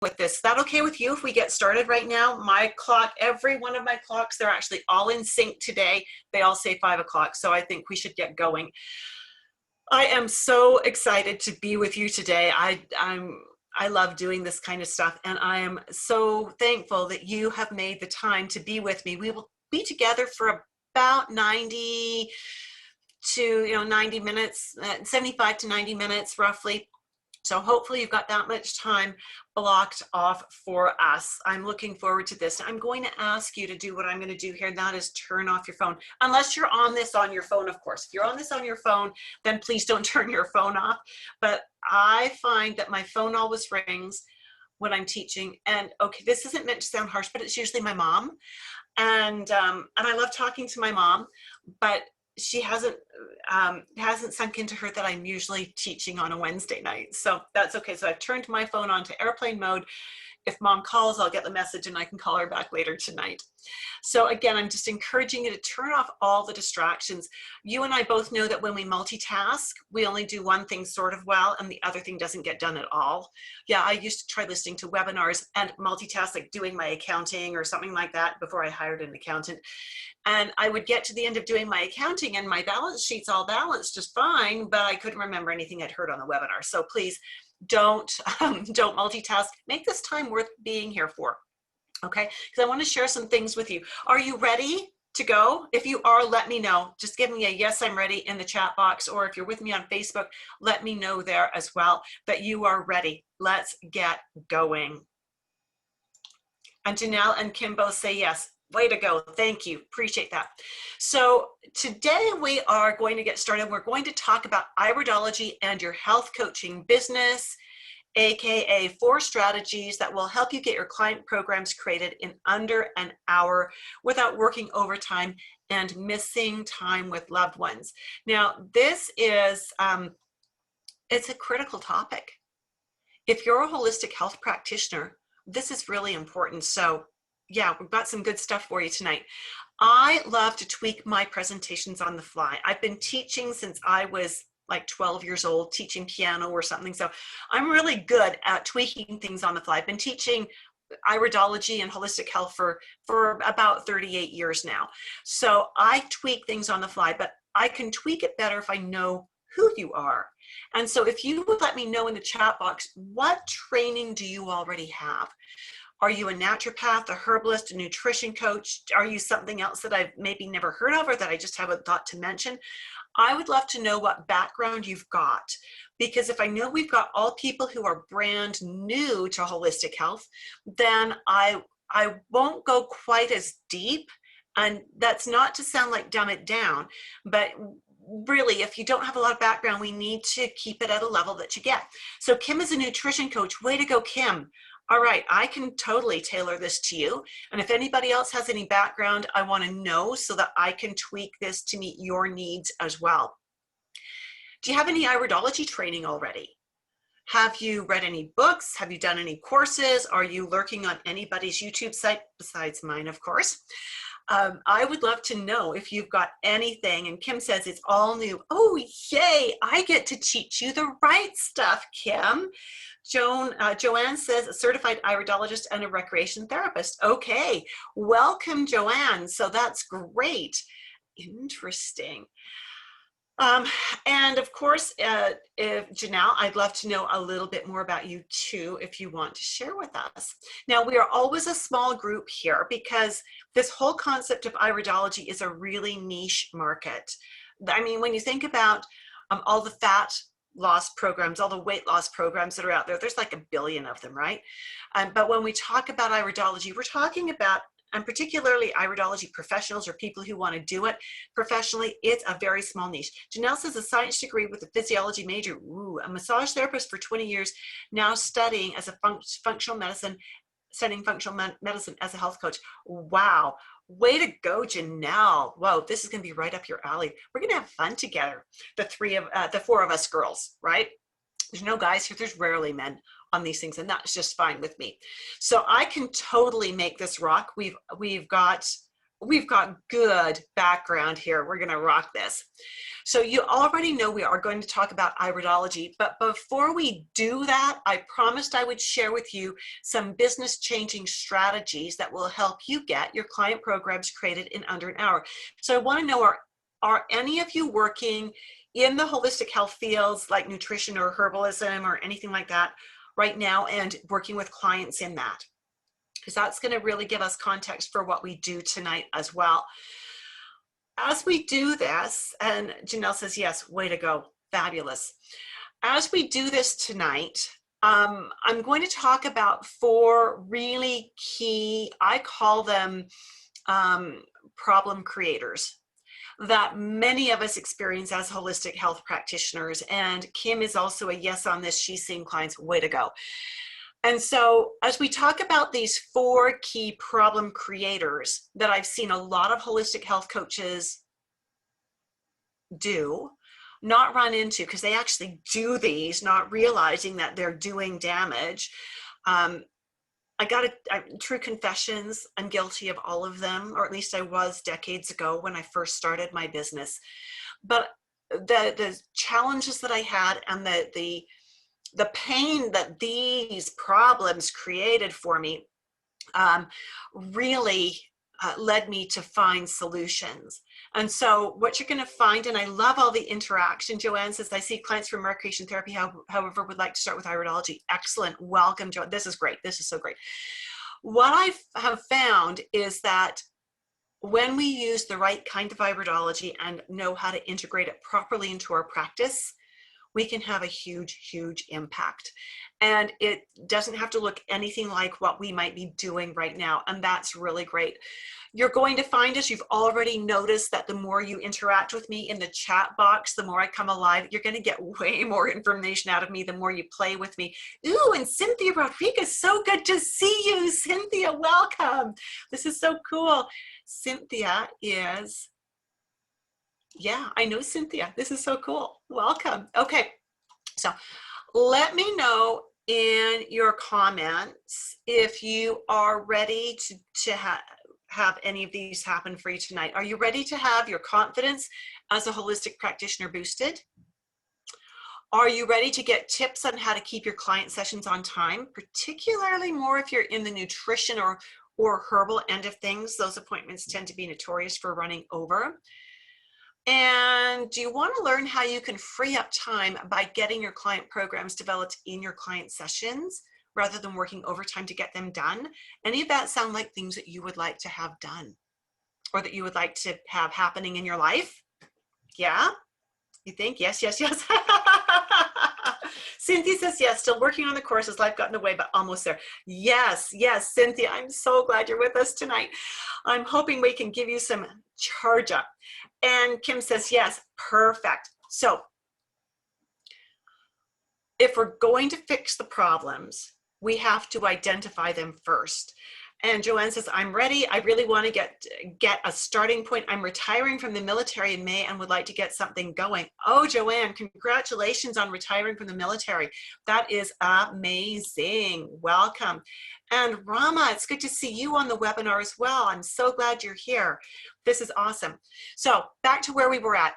with this. Is that okay with you if we get started right now? My clock, every one of my clocks, they're actually all in sync today. They all say 5 o'clock, so I think we should get going. I am so excited to be with you today. I love doing this kind of stuff, and I am so thankful that you have made the time to be with me. We will be together for about 90 to 90 minutes, 75 to 90 minutes roughly. So hopefully you've got that much time blocked off for us. I'm looking forward to this. I'm going to ask you to do what I'm going to do here, and that is turn off your phone. Unless you're on this on your phone, of course. If you're on this on your phone, then please don't turn your phone off. But I find that my phone always rings when I'm teaching. And okay, this isn't meant to sound harsh, but it's usually my mom. And I love talking to my mom, but she hasn't sunk into her that I'm usually teaching on a Wednesday night. So that's okay. So I've turned my phone on to airplane mode. If mom calls, I'll get the message and I can call her back later tonight. So again, I'm just encouraging you to turn off all the distractions. You and I both know that when we multitask, we only do one thing sort of well and the other thing doesn't get done at all. Yeah, I used to try listening to webinars and multitask, like doing my accounting or something like that before I hired an accountant. And I would get to the end of doing my accounting and my balance sheets all balanced just fine, but I couldn't remember anything I'd heard on the webinar. So please don't multitask. Make this time worth being here for, okay? Because I want to share some things with you. Are you ready to go? If you are, let me know. Just give me a yes, I'm ready in the chat box, or if you're with me on Facebook, let me know there as well that you are ready. Let's get going. And Janelle and Kim both say yes. Way to go. Thank you. Appreciate that. So today we are going to get started. We're going to talk about Iridology and your health coaching business, AKA 4 strategies that will help you get your client programs created in under an hour without working overtime and missing time with loved ones. Now, this is, it's a critical topic. If you're a holistic health practitioner, this is really important. So yeah, we've got some good stuff for you tonight. I love to tweak my presentations on the fly. I've been teaching since I was like 12 years old, teaching piano or something. So I'm really good at tweaking things on the fly. I've been teaching iridology and holistic health for about 38 years now. So I tweak things on the fly, but I can tweak it better if I know who you are. And so if you would let me know in the chat box, what training do you already have? Are you a naturopath, a herbalist, a nutrition coach? Are you something else that I've maybe never heard of or that I just haven't thought to mention? I would love to know what background you've got, because if I know we've got all people who are brand new to holistic health, then I won't go quite as deep. And that's not to sound like dumb it down, but really, if you don't have a lot of background, we need to keep it at a level that you get. So Kim is a nutrition coach. Way to go, Kim. All right, I can totally tailor this to you. And if anybody else has any background, I want to know so that I can tweak this to meet your needs as well. Do you have any iridology training already? Have you read any books? Have you done any courses? Are you lurking on anybody's YouTube site besides mine, of course? I would love to know if you've got anything. And Kim says it's all new. Oh, yay, I get to teach you the right stuff, Kim. Joanne says a certified iridologist and a recreation therapist. Okay, welcome, Joanne. So that's great. Interesting. And of course, Janelle, I'd love to know a little bit more about you too, if you want to share with us. Now, we are always a small group here because this whole concept of iridology is a really niche market. I mean, when you think about all the fat loss programs, all the weight loss programs that are out there, there's like 1 billion of them, right? But when we talk about iridology, we're talking about, and particularly iridology professionals or people who want to do it professionally, it's a very small niche. Janelle says a science degree with a physiology major. Ooh, a massage therapist for 20 years, now studying as a functional medicine as a health coach. Wow. Way to go, Janelle. Whoa, this is going to be right up your alley. We're going to have fun together. The 4 of us girls, right? There's no guys here. There's rarely men on these things, and that's just fine with me. So I can totally make this rock. We've got we've got good background here. We're going to rock this. So you already know we are going to talk about iridology, but before we do that, I promised I would share with you some business changing strategies that will help you get your client programs created in under an hour. So I want to know, are any of you working in the holistic health fields like nutrition or herbalism or anything like that right now and working with clients in that? Because that's going to really give us context for what we do tonight as well. As we do this, and Janelle says, yes, way to go, fabulous. As we do this tonight, I'm going to talk about 4 really key, I call them problem creators, that many of us experience as holistic health practitioners. And Kim is also a yes on this. She's seeing clients, way to go. And so as we talk about these 4 key problem creators that I've seen a lot of holistic health coaches do, not run into, because they actually do these, not realizing that they're doing damage. True confessions, I'm guilty of all of them, or at least I was decades ago when I first started my business. But the challenges that I had and the pain that these problems created for me really led me to find solutions. And so what you're going to find, and I love all the interaction. Joanne says, I see clients from recreation therapy, however, would like to start with iridology. Excellent. Welcome, Joanne. This is great. This is so great. What I have found is that when we use the right kind of iridology and know how to integrate it properly into our practice, we can have a huge, huge impact. And it doesn't have to look anything like what we might be doing right now. And that's really great. You're going to find, as you've already noticed, that the more you interact with me in the chat box, the more I come alive. You're going to get way more information out of me the more you play with me. Ooh, and Cynthia Rodriguez, so good to see you. Cynthia, welcome. This is so cool. Cynthia is... Yeah, I know Cynthia. This is so cool. Welcome. Okay, so let me know in your comments if you are ready to have any of these happen for you tonight. Are you ready to have your confidence as a holistic practitioner boosted? Are you ready to get tips on how to keep your client sessions on time, particularly more if you're in the nutrition or herbal end of things? Those appointments tend to be notorious for running over. And do you want to learn how you can free up time by getting your client programs developed in your client sessions rather than working overtime to get them done? Any of that sound like things that you would like to have done or that you would like to have happening in your life? Yeah? You think? Yes, yes, yes. Cynthia says, yes, still working on the courses. Life got in the way, but almost there. Yes, yes, Cynthia, I'm so glad you're with us tonight. I'm hoping we can give you some charge up. And Kim says, yes, perfect. So if we're going to fix the problems, we have to identify them first. And Joanne says, I'm ready. I really want to get a starting point. I'm retiring from the military in May and would like to get something going. Oh, Joanne, congratulations on retiring from the military. That is amazing. Welcome. And Rama, it's good to see you on the webinar as well. I'm so glad you're here. This is awesome. So back to where we were at.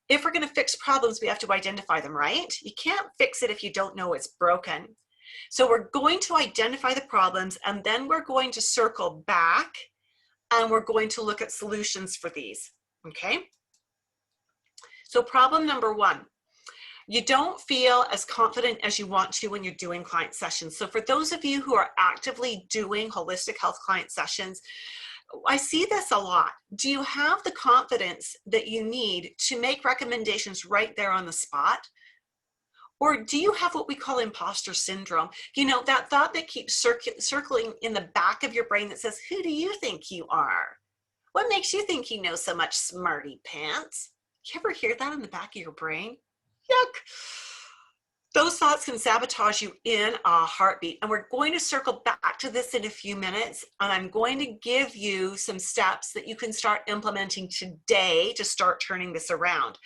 If we're going to fix problems, we have to identify them, right? You can't fix it if you don't know it's broken. So we're going to identify the problems, and then we're going to circle back and we're going to look at solutions for these, okay? So problem number 1, you don't feel as confident as you want to when you're doing client sessions. So for those of you who are actively doing holistic health client sessions, I see this a lot. Do you have the confidence that you need to make recommendations right there on the spot? Or do you have what we call imposter syndrome? You know, that thought that keeps circling in the back of your brain that says, who do you think you are? What makes you think you know so much, smarty pants? You ever hear that in the back of your brain? Yuck. Those thoughts can sabotage you in a heartbeat. And we're going to circle back to this in a few minutes. And I'm going to give you some steps that you can start implementing today to start turning this around,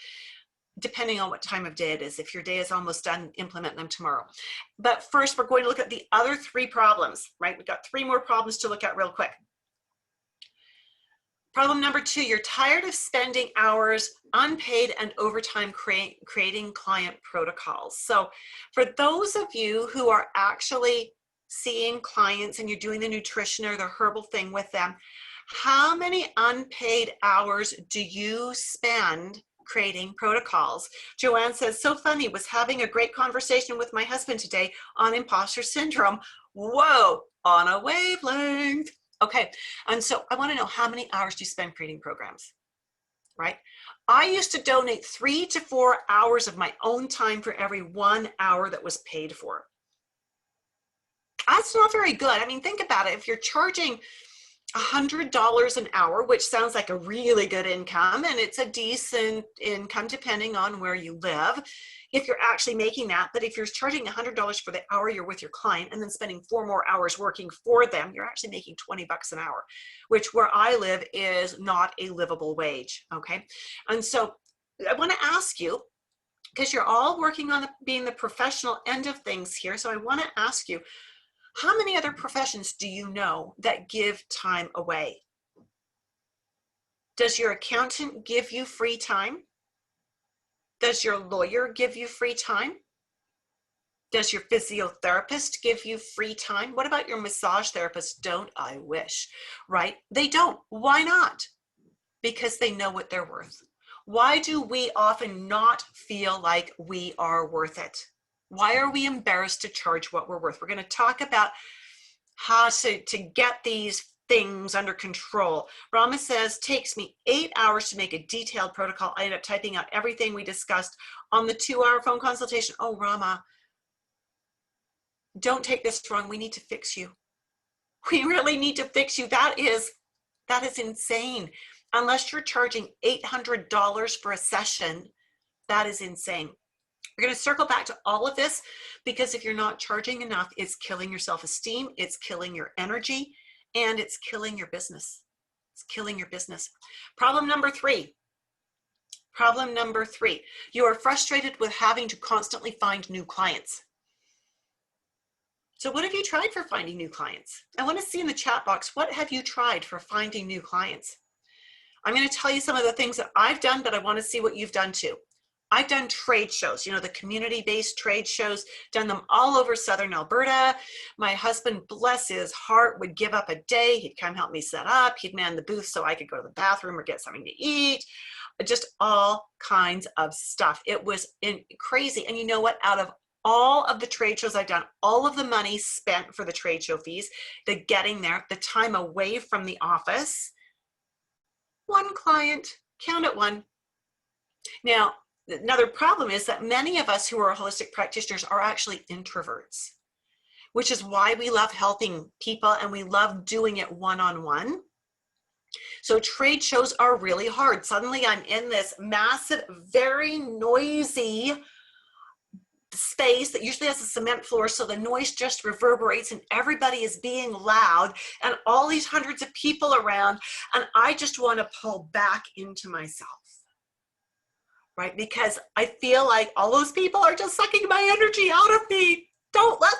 depending on what time of day it is. If your day is almost done, implement them tomorrow. But first, we're going to look at the other 3 problems, right? We've got 3 more problems to look at real quick. Problem number 2, you're tired of spending hours unpaid and overtime creating client protocols. So for those of you who are actually seeing clients and you're doing the nutrition or the herbal thing with them, how many unpaid hours do you spend creating protocols? Joanne says, so funny, was having a great conversation with my husband today on imposter syndrome. Whoa, on a wavelength. Okay, and so I want to know, how many hours do you spend creating programs, right? I used to donate 3 to 4 hours of my own time for every 1 hour that was paid for. That's not very good. I mean, think about it. If you're charging $100 an hour, which sounds like a really good income, and it's a decent income depending on where you live, if you're actually making that. But if you're charging $100 for the hour you're with your client and then spending 4 more hours working for them, you're actually making 20 bucks an hour, which where I live is not a livable wage. Okay. And so I want to ask you, because you're all working on being the professional end of things here. So I want to ask you, how many other professions do you know that give time away? Does your accountant give you free time? Does your lawyer give you free time? Does your physiotherapist give you free time? What about your massage therapist? Don't I wish, right? They don't. Why not? Because they know what they're worth. Why do we often not feel like we are worth it? Why are we embarrassed to charge what we're worth? We're going to talk about how to get these things under control. Rama says, takes me 8 hours to make a detailed protocol. I end up typing out everything we discussed on the 2-hour phone consultation. Oh, Rama, don't take this wrong. We need to fix you. We really need to fix you. That is insane. Unless you're charging $800 for a session, that is insane. We're going to circle back to all of this, because if you're not charging enough, it's killing your self-esteem, it's killing your energy, and it's killing your business. It's killing your business. Problem number 3. Problem number 3. You are frustrated with having to constantly find new clients. So what have you tried for finding new clients? I want to see in the chat box, what have you tried for finding new clients? I'm going to tell you some of the things that I've done, but I want to see what you've done too. I've done trade shows, you know, the community-based trade shows, done them all over Southern Alberta. My husband, bless his heart, would give up a day. He'd come help me set up. He'd man the booth so I could go to the bathroom or get something to eat. Just all kinds of stuff. It was crazy. And you know what? Out of all of the trade shows I've done, all of the money spent for the trade show fees, the getting there, the time away from the office, 1 client, count it 1. Now, another problem is that many of us who are holistic practitioners are actually introverts, which is why we love helping people and we love doing it one-on-one. So trade shows are really hard. Suddenly I'm in this massive, very noisy space that usually has a cement floor, so the noise just reverberates and everybody is being loud and all these hundreds of people around, and I just want to pull back into myself. Right? Because I feel like all those people are just sucking my energy out of me. Don't let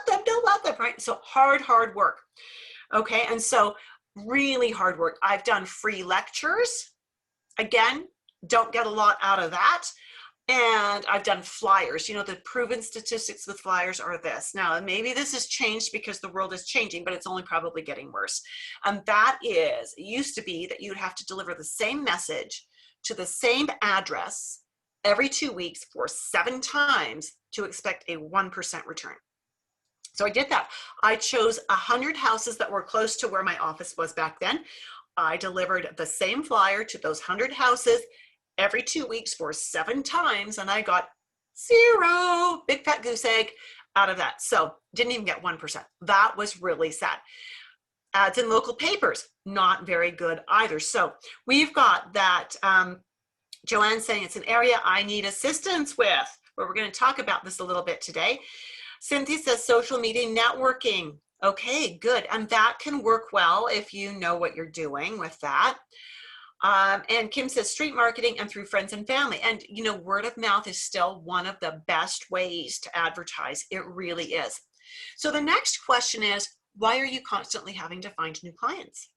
them, right? So hard work. Okay, and so really hard work. I've done free lectures. Again, don't get a lot out of that. And I've done flyers. You know, the proven statistics with flyers are this. Now, maybe this has changed because the world is changing, but it's only probably getting worse. And that is, it used to be that you'd have to deliver the same message to the same address every 2 weeks for 7 times to expect a 1% return. So I did that. I chose 100 houses that were close to where my office was back then. I delivered the same flyer to those 100 houses every 2 weeks for 7 times, and I got 0, big fat goose egg out of that. So didn't even get 1%. That was really sad. Ads in local papers, not very good either. So we've got that. Joanne saying it's an area I need assistance with. Well, we're going to talk about this a little bit today. Cynthia says social media networking. Okay, good. And that can work well if you know what you're doing with that. And Kim says street marketing and through friends and family. And, you know, word of mouth is still one of the best ways to advertise. It really is. So the next question is, why are you constantly having to find new clients?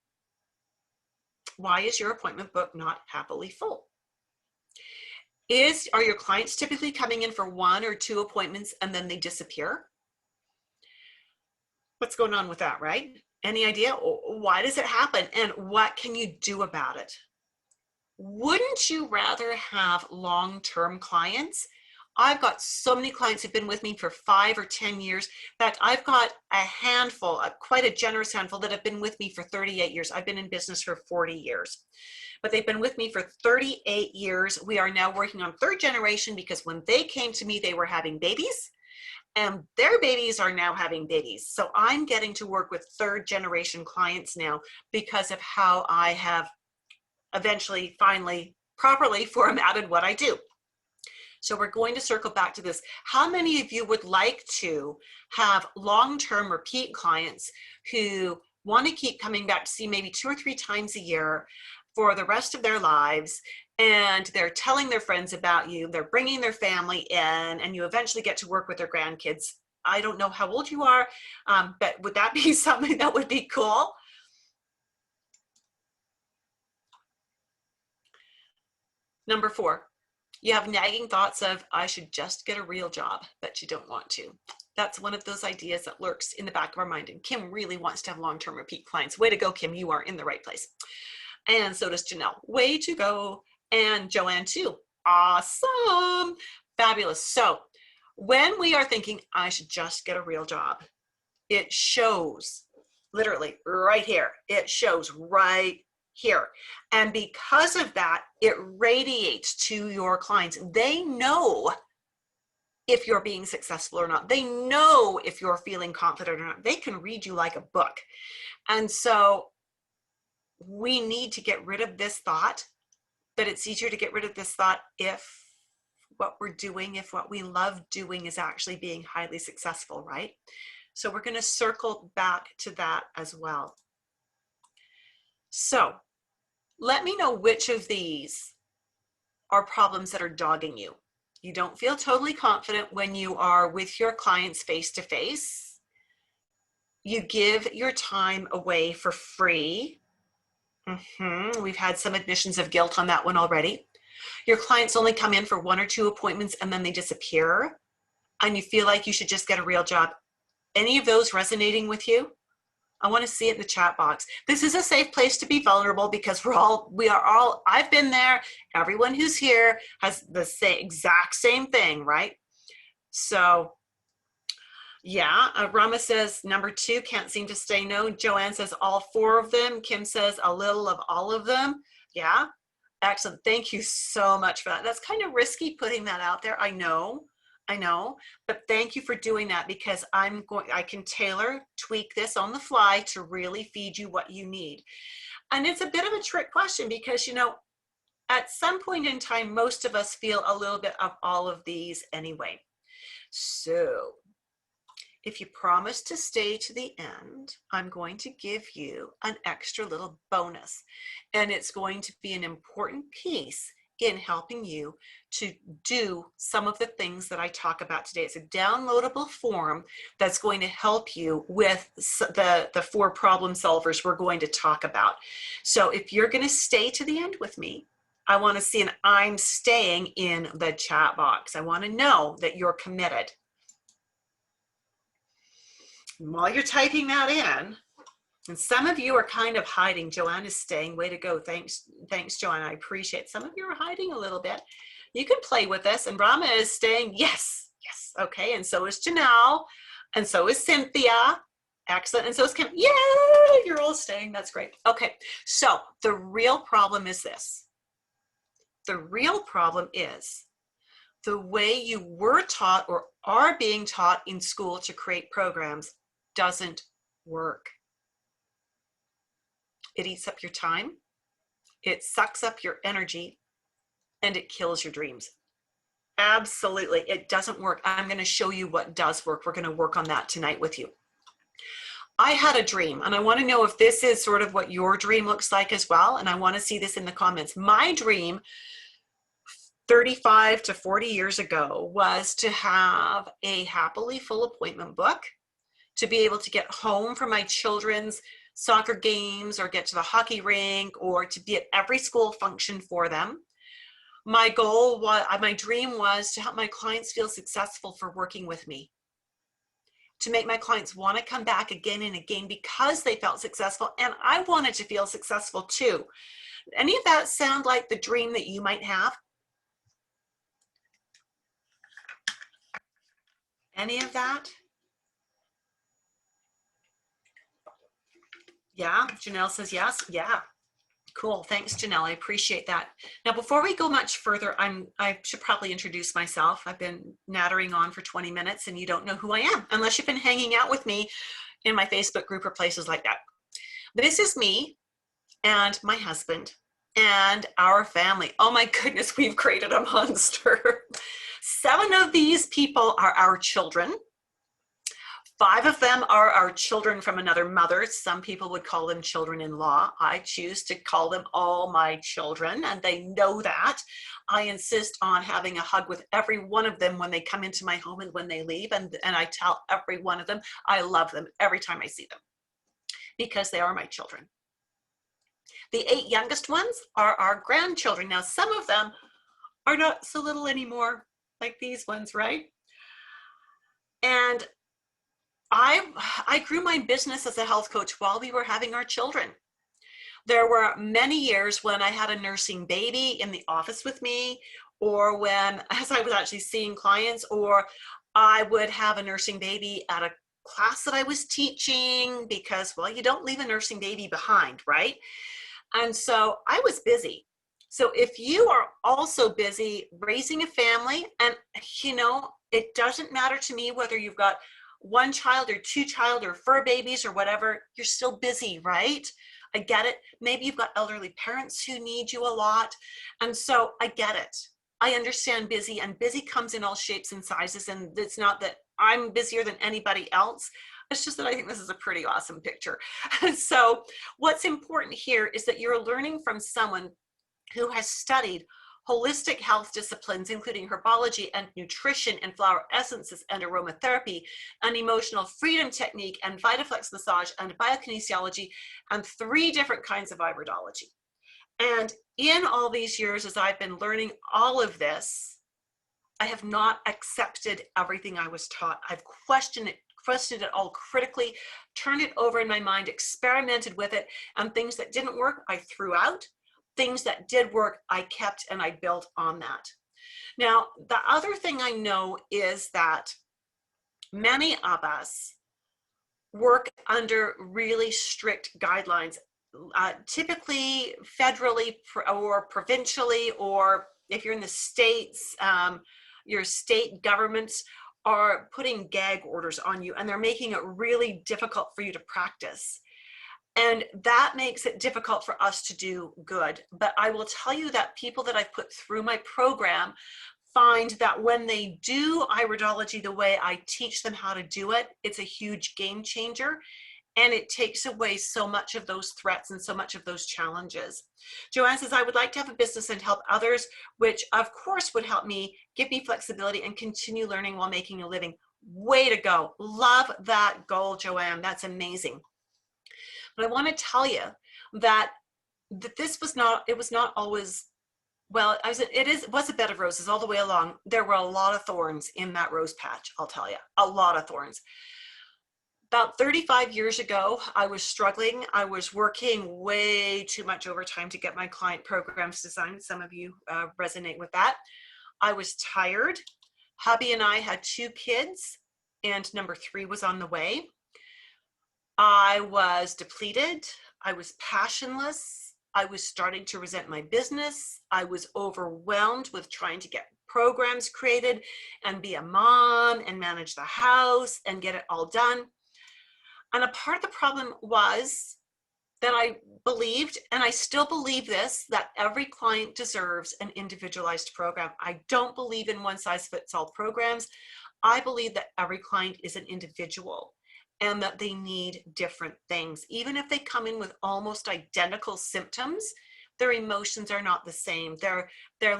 Why is your appointment book not happily full? Are your clients typically coming in for 1 or 2 appointments and then they disappear? What's going on with that, right? Any idea? Why does it happen? And what can you do about it? Wouldn't you rather have long-term clients? I've got so many clients who've been with me for 5 or 10 years. In fact, I've got a handful, quite a generous handful, that have been with me for 38 years. I've been in business for 40 years. But they've been with me for 38 years. We are now working on 3rd generation because when they came to me, they were having babies. And their babies are now having babies. So I'm getting to work with 3rd generation clients now because of how I have eventually, finally, properly formatted what I do. So we're going to circle back to this. How many of you would like to have long-term repeat clients who want to keep coming back to see maybe 2 or 3 times a year for the rest of their lives, and they're telling their friends about you, they're bringing their family in, and you eventually get to work with their grandkids? I don't know how old you are, but would that be something that would be cool? Number 4, you have nagging thoughts of, I should just get a real job, but you don't want to. That's one of those ideas that lurks in the back of our mind. And Kim really wants to have long-term repeat clients. Way to go, Kim. You are in the right place. And so does Janelle. Way to go. And Joanne too. Awesome. Fabulous. So when we are thinking, I should just get a real job, it shows literally right here. It shows right here. And because of that, it radiates to your clients. They know if you're being successful or not. They know if you're feeling confident or not. They can read you like a book. And so we need to get rid of this thought, but it's easier to get rid of this thought if what we're doing, if what we love doing is actually being highly successful, right? So we're going to circle back to that as well. So let me know which of these are problems that are dogging you. You don't feel totally confident when you are with your clients face to face. You give your time away for free. We've had some admissions of guilt on that one already. Your clients only come in for 1 or 2 appointments and then they disappear, and you feel like you should just get a real job. Any of those resonating with you? I want to see it in the chat box. This is a safe place to be vulnerable because we are all, I've been there. Everyone who's here has the exact same thing, right? So yeah, Rama says number 2, can't seem to say no. Joanne says all 4 of them. Kim says a little of all of them. Yeah, excellent. Thank you so much for that. That's kind of risky putting that out there. I know, but thank you for doing that because I can tweak this on the fly to really feed you what you need. And it's a bit of a trick question because, you know, at some point in time, most of us feel a little bit of all of these anyway. So if you promise to stay to the end, I'm going to give you an extra little bonus. And it's going to be an important piece in helping you to do some of the things that I talk about today. It's a downloadable form that's going to help you with the 4 problem solvers we're going to talk about. So if you're going to stay to the end with me, I want to see an I'm staying in the chat box. I want to know that you're committed. While you're typing that in, and some of you are kind of hiding. Joanne is staying. Way to go. Thanks, Joanne. I appreciate it. Some of you are hiding a little bit. You can play with this. And Rama is staying. Yes. Okay. And so is Janelle. And so is Cynthia. Excellent. And so is Kim. Yay! You're all staying. That's great. Okay. So the real problem is this. The real problem is the way you were taught or are being taught in school to create programs doesn't work. It eats up your time, it sucks up your energy, and it kills your dreams. Absolutely, it doesn't work. I'm going to show you what does work. We're going to work on that tonight with you. I had a dream, and I want to know if this is sort of what your dream looks like as well, and I want to see this in the comments. My dream 35 to 40 years ago was to have a happily full appointment book, to be able to get home for my children's soccer games or get to the hockey rink or to be at every school function for them. My goal was, my dream was to help my clients feel successful for working with me, to make my clients want to come back again and again because they felt successful, and I wanted to feel successful too. Any of that sound like the dream that you might have? Any of that? Yeah, Janelle says yes. Yeah, cool. Thanks, Janelle. I appreciate that. Now, before we go much further, I should probably introduce myself. I've been nattering on for 20 minutes and you don't know who I am unless you've been hanging out with me in my Facebook group or places like that. This is me and my husband and our family. Oh my goodness, we've created a monster. 7 of these people are our children. 5 of them are our children from another mother. Some people would call them children-in-law. I choose to call them all my children, and they know that. I insist on having a hug with every one of them when they come into my home and when they leave, and I tell every one of them I love them every time I see them because they are my children. The 8 youngest ones are our grandchildren. Now, some of them are not so little anymore, like these ones, right? And I grew my business as a health coach while we were having our children. There were many years when I had a nursing baby in the office with me, or when, as I was actually seeing clients, or I would have a nursing baby at a class that I was teaching because, well, you don't leave a nursing baby behind, right? And so I was busy. So if you are also busy raising a family, and you know, it doesn't matter to me whether you've got 1 child or 2 child or fur babies or whatever, you're still busy, right? I get it. Maybe you've got elderly parents who need you a lot. And so I get it. I understand busy, and busy comes in all shapes and sizes. And it's not that I'm busier than anybody else. It's just that I think this is a pretty awesome picture. And so what's important here is that you're learning from someone who has studied holistic health disciplines, including herbology and nutrition and flower essences and aromatherapy and emotional freedom technique and VitaFlex massage and biokinesiology and 3 different kinds of iridology. And in all these years, as I've been learning all of this, I have not accepted everything I was taught. I've questioned it all critically, turned it over in my mind, experimented with it, and things that didn't work, I threw out. Things that did work, I kept, and I built on that. Now, the other thing I know is that many of us work under really strict guidelines, typically federally or provincially, or if you're in the States, your state governments are putting gag orders on you, and they're making it really difficult for you to practice. And that makes it difficult for us to do good. But I will tell you that people that I've put through my program find that when they do iridology the way I teach them how to do it, it's a huge game changer. And it takes away so much of those threats and so much of those challenges. Joanne says, I would like to have a business and help others, which of course would help me, give me flexibility and continue learning while making a living. Way to go. Love that goal, Joanne. That's amazing. But I want to tell you that this was not, it was not always, well, it was a bed of roses all the way along. There were a lot of thorns in that rose patch, I'll tell you, a lot of thorns. About 35 years ago, I was struggling. I was working way too much overtime to get my client programs designed. Some of you resonate with that. I was tired. Hubby and I had 2 kids, and number 3 was on the way. I was depleted. I was passionless. I was starting to resent my business. I was overwhelmed with trying to get programs created and be a mom and manage the house and get it all done. And a part of the problem was that I believed, and I still believe this, that every client deserves an individualized program. I don't believe in one-size-fits-all programs. I believe that every client is an individual and that they need different things. Even if they come in with almost identical symptoms, their emotions are not the same. Their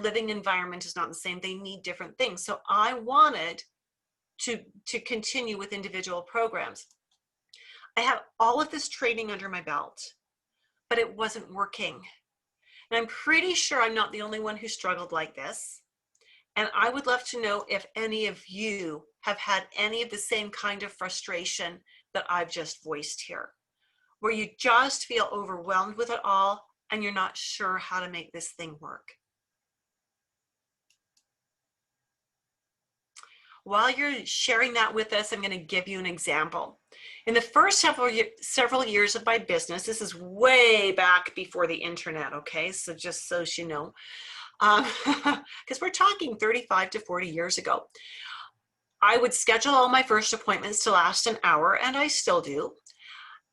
living environment is not the same. They need different things. So I wanted to continue with individual programs. I had all of this training under my belt, but it wasn't working. And I'm pretty sure I'm not the only one who struggled like this. And I would love to know if any of you have had any of the same kind of frustration that I've just voiced here, where you just feel overwhelmed with it all and you're not sure how to make this thing work. While you're sharing that with us, I'm going to give you an example. In the first several years of my business, this is way back before the internet, okay? So just so you know, because we're talking 35 to 40 years ago. I would schedule all my first appointments to last an hour, and I still do.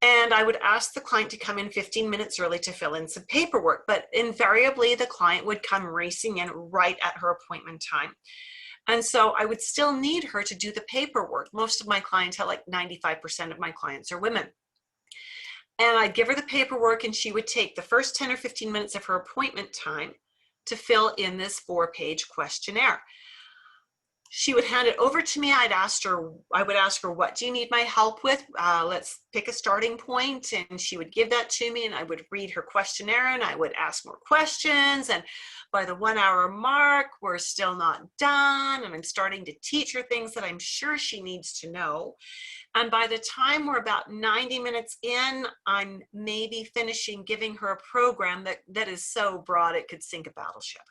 And I would ask the client to come in 15 minutes early to fill in some paperwork, but invariably the client would come racing in right at her appointment time. And so I would still need her to do the paperwork. Most of my clientele, like 95% of my clients, are women. And I'd give her the paperwork and she would take the first 10 or 15 minutes of her appointment time to fill in this 4-page questionnaire. She would hand it over to me. I would ask her, what do you need my help with? Let's pick a starting point. And she would give that to me and I would read her questionnaire and I would ask more questions. And by the 1 hour mark, we're still not done. And I'm starting to teach her things that I'm sure she needs to know. And by the time we're about 90 minutes in, I'm maybe finishing giving her a program that is so broad it could sink a battleship.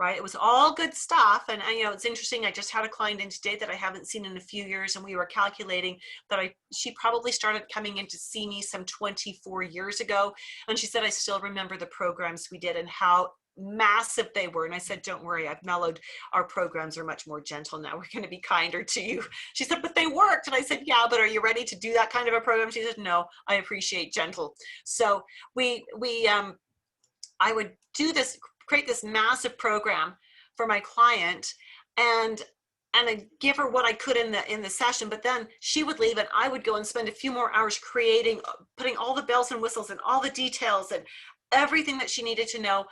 Right? It was all good stuff. And you know, it's interesting. I just had a client in today that I haven't seen in a few years. And we were calculating that she probably started coming in to see me some 24 years ago. And she said, I still remember the programs we did and how massive they were. And I said, don't worry, I've mellowed. Our programs are much more gentle now. We're going to be kinder to you. She said, but they worked. And I said, yeah, but are you ready to do that kind of a program? She said, no, I appreciate gentle. So I would do this, create this massive program for my client and I give her what I could in the session, but then she would leave and I would go and spend a few more hours putting all the bells and whistles and all the details and everything that she needed to know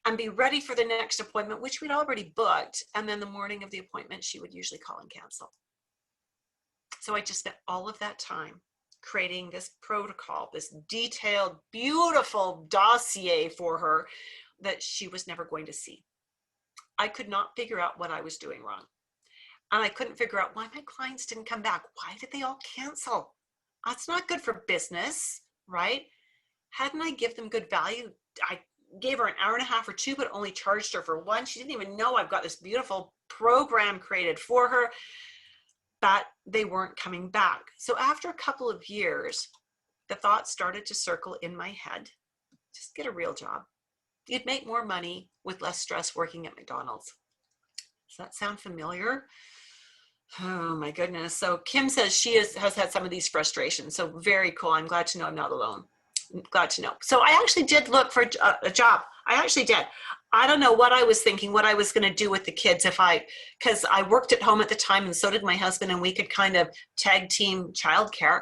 and be ready for the next appointment, which we'd already booked. And then the morning of the appointment, she would usually call and cancel. So I just spent all of that time creating this protocol, this detailed, beautiful dossier for her that she was never going to see. I could not figure out what I was doing wrong. And I couldn't figure out why my clients didn't come back. Why did they all cancel? That's not good for business, right? Hadn't I give them good value? I gave her an hour and a half or two, but only charged her for one. She didn't even know I've got this beautiful program created for her, but they weren't coming back. So after a couple of years, the thought started to circle in my head, just get a real job. You'd make more money with less stress working at McDonald's. Does that sound familiar? Oh my goodness. So Kim says she has had some of these frustrations. So very cool. I'm glad to know I'm not alone. I'm glad to know. So I actually did look for a job. I actually did. I don't know what I was thinking, what I was going to do with the kids because I worked at home at the time and so did my husband and we could kind of tag team childcare.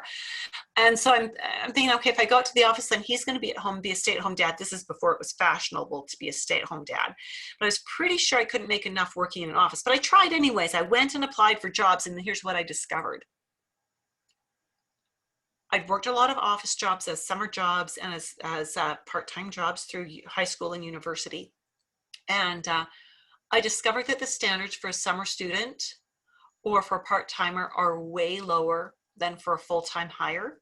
And so I'm thinking, okay, if I go out to the office, then he's going to be at home, be a stay-at-home dad. This is before it was fashionable to be a stay-at-home dad. But I was pretty sure I couldn't make enough working in an office. But I tried anyways. I went and applied for jobs, and here's what I discovered. I'd worked a lot of office jobs as summer jobs and as part-time jobs through high school and university. And I discovered that the standards for a summer student or for a part-timer are way lower than for a full-time hire.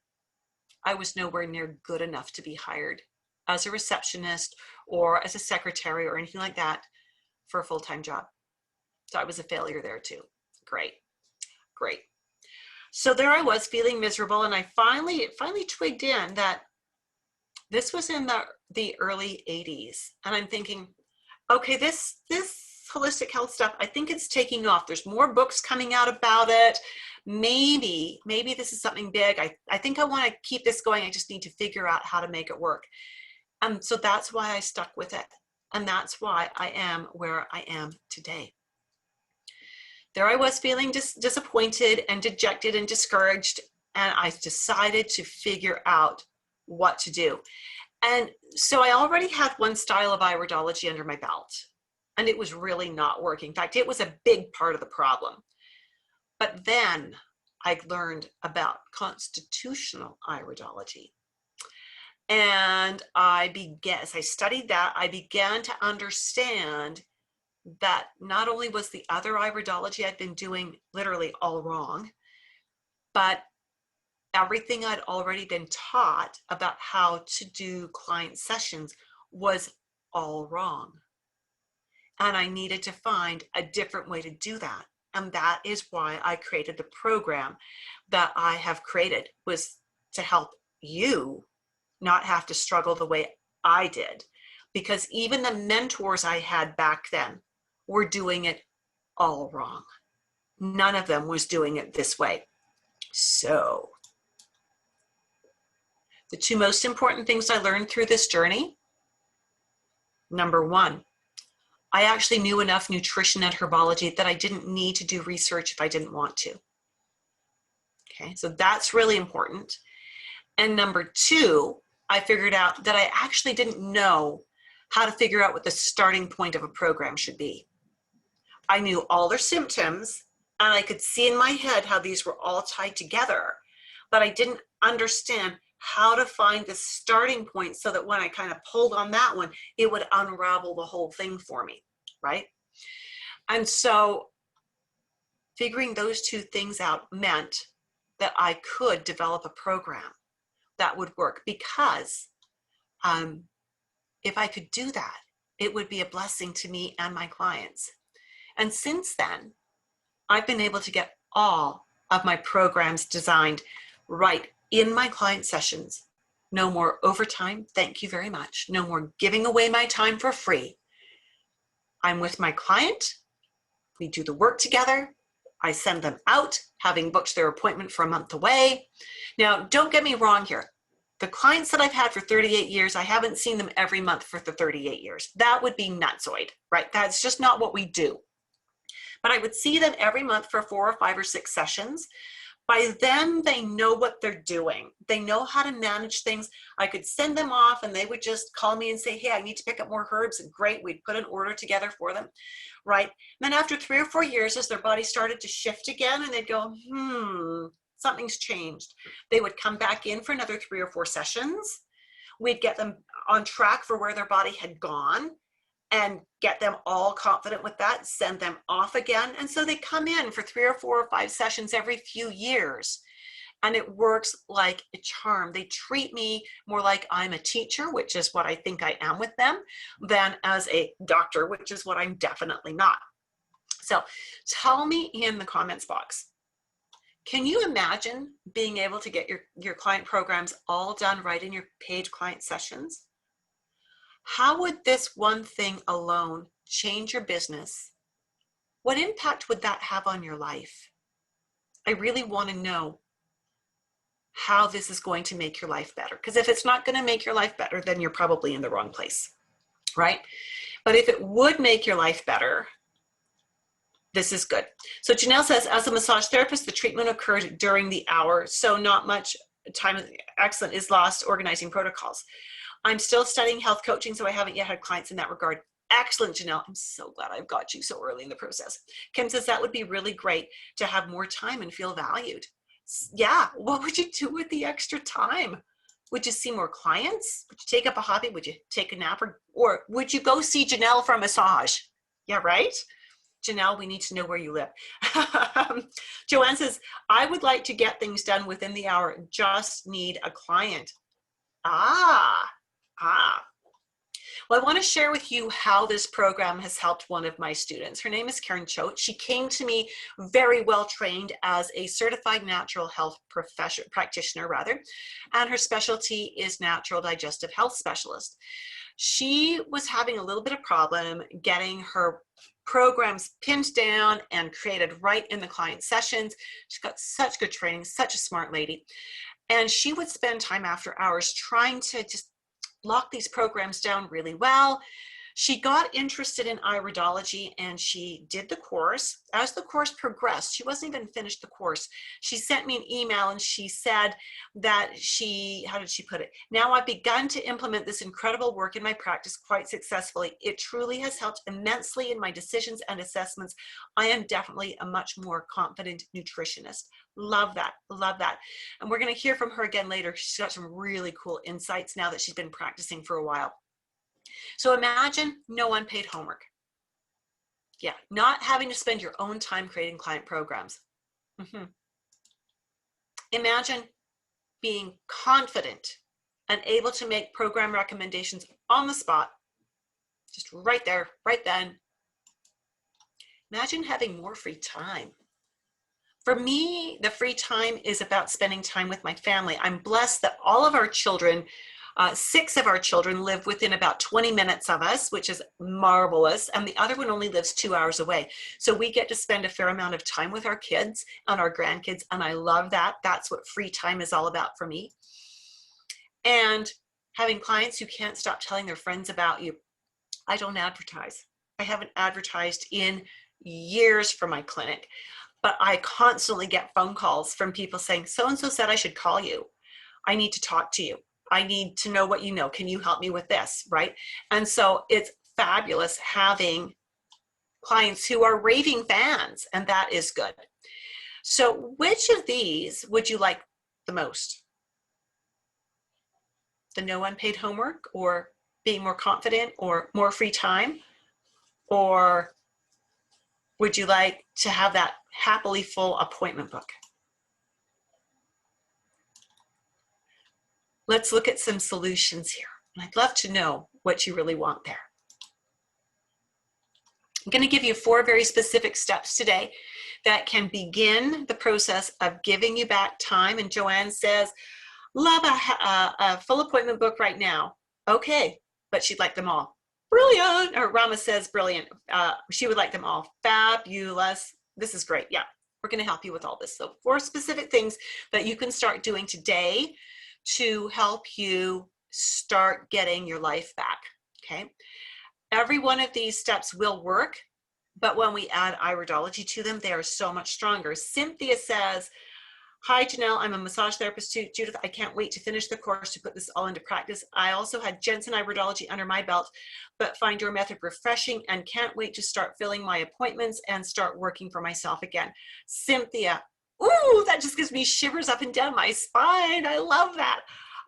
I was nowhere near good enough to be hired as a receptionist or as a secretary or anything like that for a full-time job. So I was a failure there too. Great. So there I was feeling miserable, and I finally twigged in that this was in the early 80s. And I'm thinking, okay, this holistic health stuff, I think it's taking off. There's more books coming out about it. Maybe this is something big. I think I want to keep this going. I just need to figure out how to make it work. And so that's why I stuck with it. And that's why I am where I am today. There I was feeling disappointed and dejected and discouraged. And I decided to figure out what to do. And so I already had one style of iridology under my belt. And it was really not working. In fact, it was a big part of the problem. But then I learned about constitutional iridology. And as I studied that, I began to understand that not only was the other iridology I'd been doing literally all wrong, but everything I'd already been taught about how to do client sessions was all wrong. And I needed to find a different way to do that. And that is why I created the program that I have created, was to help you not have to struggle the way I did. Because even the mentors I had back then were doing it all wrong. None of them was doing it this way. So the two most important things I learned through this journey: number one, I actually knew enough nutrition and herbology that I didn't need to do research if I didn't want to. Okay, so that's really important. And number two, I figured out that I actually didn't know how to figure out what the starting point of a program should be. I knew all their symptoms, and I could see in my head how these were all tied together, but I didn't understand how to find the starting point so that when I kind of pulled on that one, it would unravel the whole thing for me, right? And so figuring those two things out meant that I could develop a program that would work, because if I could do that, it would be a blessing to me and my clients. And since then, I've been able to get all of my programs designed right in my client sessions. No more overtime, thank you very much. No more giving away my time for free. I'm with my client, we do the work together, I send them out, having booked their appointment for a month away. Now, don't get me wrong here. The clients that I've had for 38 years, I haven't seen them every month for the 38 years. That would be nutsoid, right? That's just not what we do. But I would see them every month for 4 or 5 or 6 sessions. By then, they know what they're doing. They know how to manage things. I could send them off and they would just call me and say, hey, I need to pick up more herbs. And great, we'd put an order together for them, right? And then after 3 or 4 years, as their body started to shift again, and they'd go, something's changed. They would come back in for another 3 or 4 sessions. We'd get them on track for where their body had gone and get them all confident with that, send them off again. And so they come in for 3 or 4 or 5 sessions every few years. And it works like a charm. They treat me more like I'm a teacher, which is what I think I am with them, than as a doctor, which is what I'm definitely not. So tell me in the comments box, can you imagine being able to get your client programs all done right in your paid client sessions? How would this one thing alone change your business? What impact would that have on your life? I really want to know how this is going to make your life better. Because if it's not going to make your life better, then you're probably in the wrong place, right? But if it would make your life better, this is good. So Janelle says, as a massage therapist, the treatment occurred during the hour, so not much time, excellent, is lost organizing protocols. I'm still studying health coaching, so I haven't yet had clients in that regard. Excellent, Janelle. I'm so glad I've got you so early in the process. Kim says that would be really great to have more time and feel valued. Yeah, what would you do with the extra time? Would you see more clients? Would you take up a hobby? Would you take a nap? Or would you go see Janelle for a massage? Yeah, right? Janelle, we need to know where you live. Joanne says, I would like to get things done within the hour, just need a client. Well, I want to share with you how this program has helped one of my students. Her name is Karen Choate. She came to me very well trained as a certified natural health practitioner, and her specialty is natural digestive health specialist. She was having a little bit of problem getting her programs pinned down and created right in the client sessions. She's got such good training, such a smart lady. And she would spend time after hours trying to just lock these programs down really well. She got interested in iridology and she did the course. As the course progressed, she wasn't even finished the course. She sent me an email and she said that how did she put it? Now I've begun to implement this incredible work in my practice quite successfully. It truly has helped immensely in my decisions and assessments. I am definitely a much more confident nutritionist. Love that, love that. And we're going to hear from her again later. She's got some really cool insights now that she's been practicing for a while. So imagine no unpaid homework. Yeah, not having to spend your own time creating client programs. Imagine being confident and able to make program recommendations on the spot, just right there, right then. Imagine having more free time. For me, the free time is about spending time with my family. I'm blessed that all of our children, 6 of our children live within about 20 minutes of us, which is marvelous. And the other one only lives 2 hours away. So we get to spend a fair amount of time with our kids and our grandkids. And I love that. That's what free time is all about for me. And having clients who can't stop telling their friends about you. I don't advertise. I haven't advertised in years for my clinic, but I constantly get phone calls from people saying, so-and-so said I should call you. I need to talk to you. I need to know what you know. Can you help me with this, right? And so it's fabulous having clients who are raving fans, and that is good. So which of these would you like the most? The no unpaid homework, or being more confident, or more free time? Or would you like to have that happily full appointment book? Let's look at some solutions here. I'd love to know what you really want there. I'm going to give you 4 very specific steps today that can begin the process of giving you back time. And Joanne says, love a full appointment book right now. Okay, but she'd like them all. Brilliant. Or Rama says, brilliant. She would like them all. Fabulous. This is great. Yeah, we're going to help you with all this. So 4 specific things that you can start doing today to help you start getting your life back. Okay. Every one of these steps will work, but when we add iridology to them, they are so much stronger. Cynthia says, hi, Janelle, I'm a massage therapist too. Judith, I can't wait to finish the course to put this all into practice. I also had Jensen Iridology under my belt, but find your method refreshing and can't wait to start filling my appointments and start working for myself again. Cynthia, ooh, that just gives me shivers up and down my spine. I love that.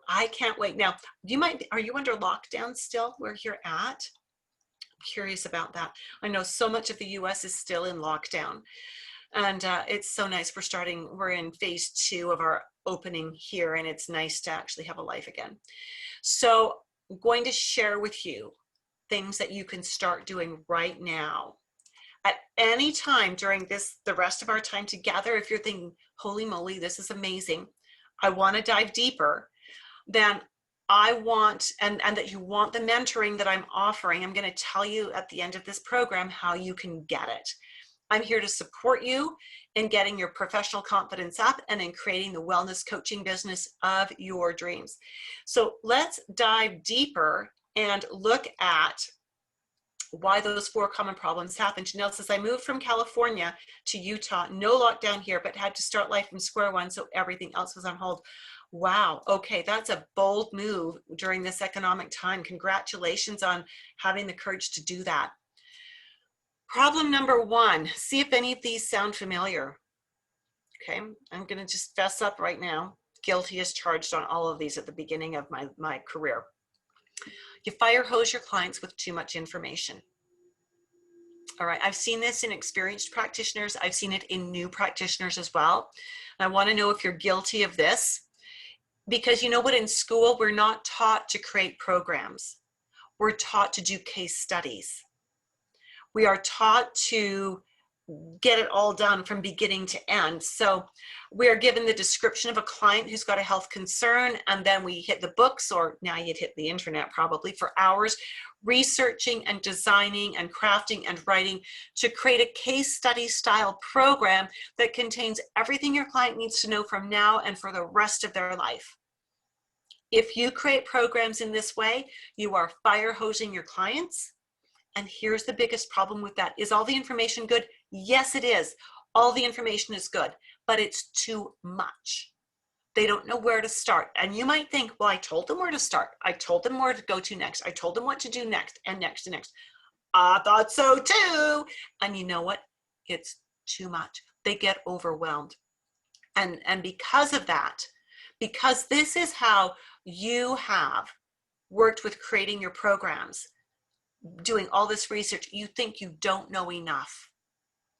I can't wait. Now, are you under lockdown still where you're at? I'm curious about that. I know so much of the US is still in lockdown. And it's so nice. We're in phase 2 of our opening here, and it's nice to actually have a life again. So I'm going to share with you things that you can start doing right now. At any time during the rest of our time together, if you're thinking, holy moly, this is amazing, I want to dive deeper, then I want, and that you want the mentoring that I'm offering, I'm going to tell you at the end of this program how you can get it. I'm here to support you in getting your professional confidence up and in creating the wellness coaching business of your dreams. So let's dive deeper and look at why those 4 common problems happen. Janelle says, I moved from California to Utah, no lockdown here, but had to start life from square one, so everything else was on hold. Wow, okay, that's a bold move during this economic time. Congratulations on having the courage to do that. Problem number 1, see if any of these sound familiar. Okay, I'm going to just fess up right now. Guilty as charged on all of these at the beginning of my career. You fire hose your clients with too much information. All right, I've seen this in experienced practitioners. I've seen it in new practitioners as well. And I want to know if you're guilty of this, because you know what, in school, we're not taught to create programs. We're taught to do case studies. We are taught to get it all done from beginning to end. So we are given the description of a client who's got a health concern, and then we hit the books, or now you'd hit the internet probably, for hours, researching and designing and crafting and writing to create a case study style program that contains everything your client needs to know from now and for the rest of their life. If you create programs in this way, you are fire hosing your clients. And here's the biggest problem with that. Is all the information good? Yes, it is. All the information is good, but it's too much. They don't know where to start. And you might think, well, I told them where to start. I told them where to go to next. I told them what to do next and next and next. I thought so too. And you know what? It's too much. They get overwhelmed. And because of that, because this is how you have worked with creating your programs, doing all this research, you think you don't know enough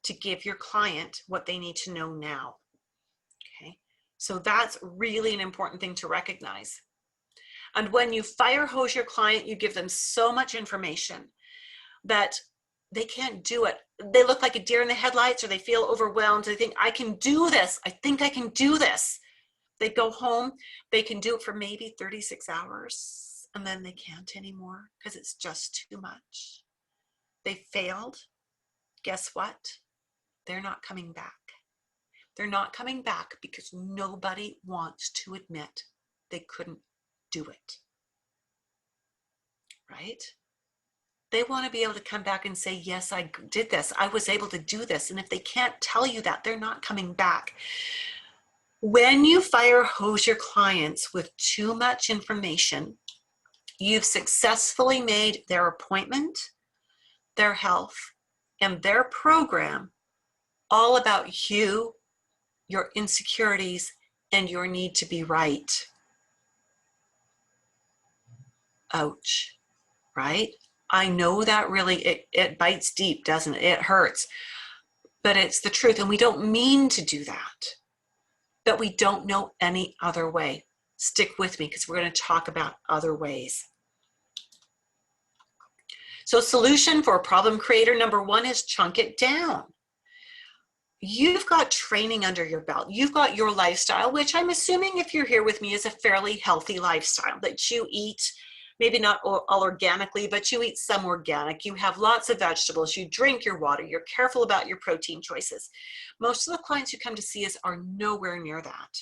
to give your client what they need to know now. Okay, so that's really an important thing to recognize. And when you fire hose your client, you give them so much information that they can't do it. They look like a deer in the headlights, or they feel overwhelmed. They think, I can do this. I think I can do this. They go home, they can do it for maybe 36 hours, and then they can't anymore because it's just too much. They failed. Guess what? They're not coming back. They're not coming back because nobody wants to admit they couldn't do it. Right? They want to be able to come back and say, yes, I did this. I was able to do this. And if they can't tell you that, they're not coming back. When you fire hose your clients with too much information, you've successfully made their appointment, their health, and their program all about you, your insecurities, and your need to be right. Ouch, right? I know that really, it bites deep, doesn't it? It hurts, but it's the truth. And we don't mean to do that, but we don't know any other way. Stick with me because we're going to talk about other ways. So solution for a problem creator, number one is chunk it down. You've got training under your belt. You've got your lifestyle, which I'm assuming if you're here with me is a fairly healthy lifestyle, that you eat, maybe not all organically, but you eat some organic. You have lots of vegetables. You drink your water. You're careful about your protein choices. Most of the clients who come to see us are nowhere near that.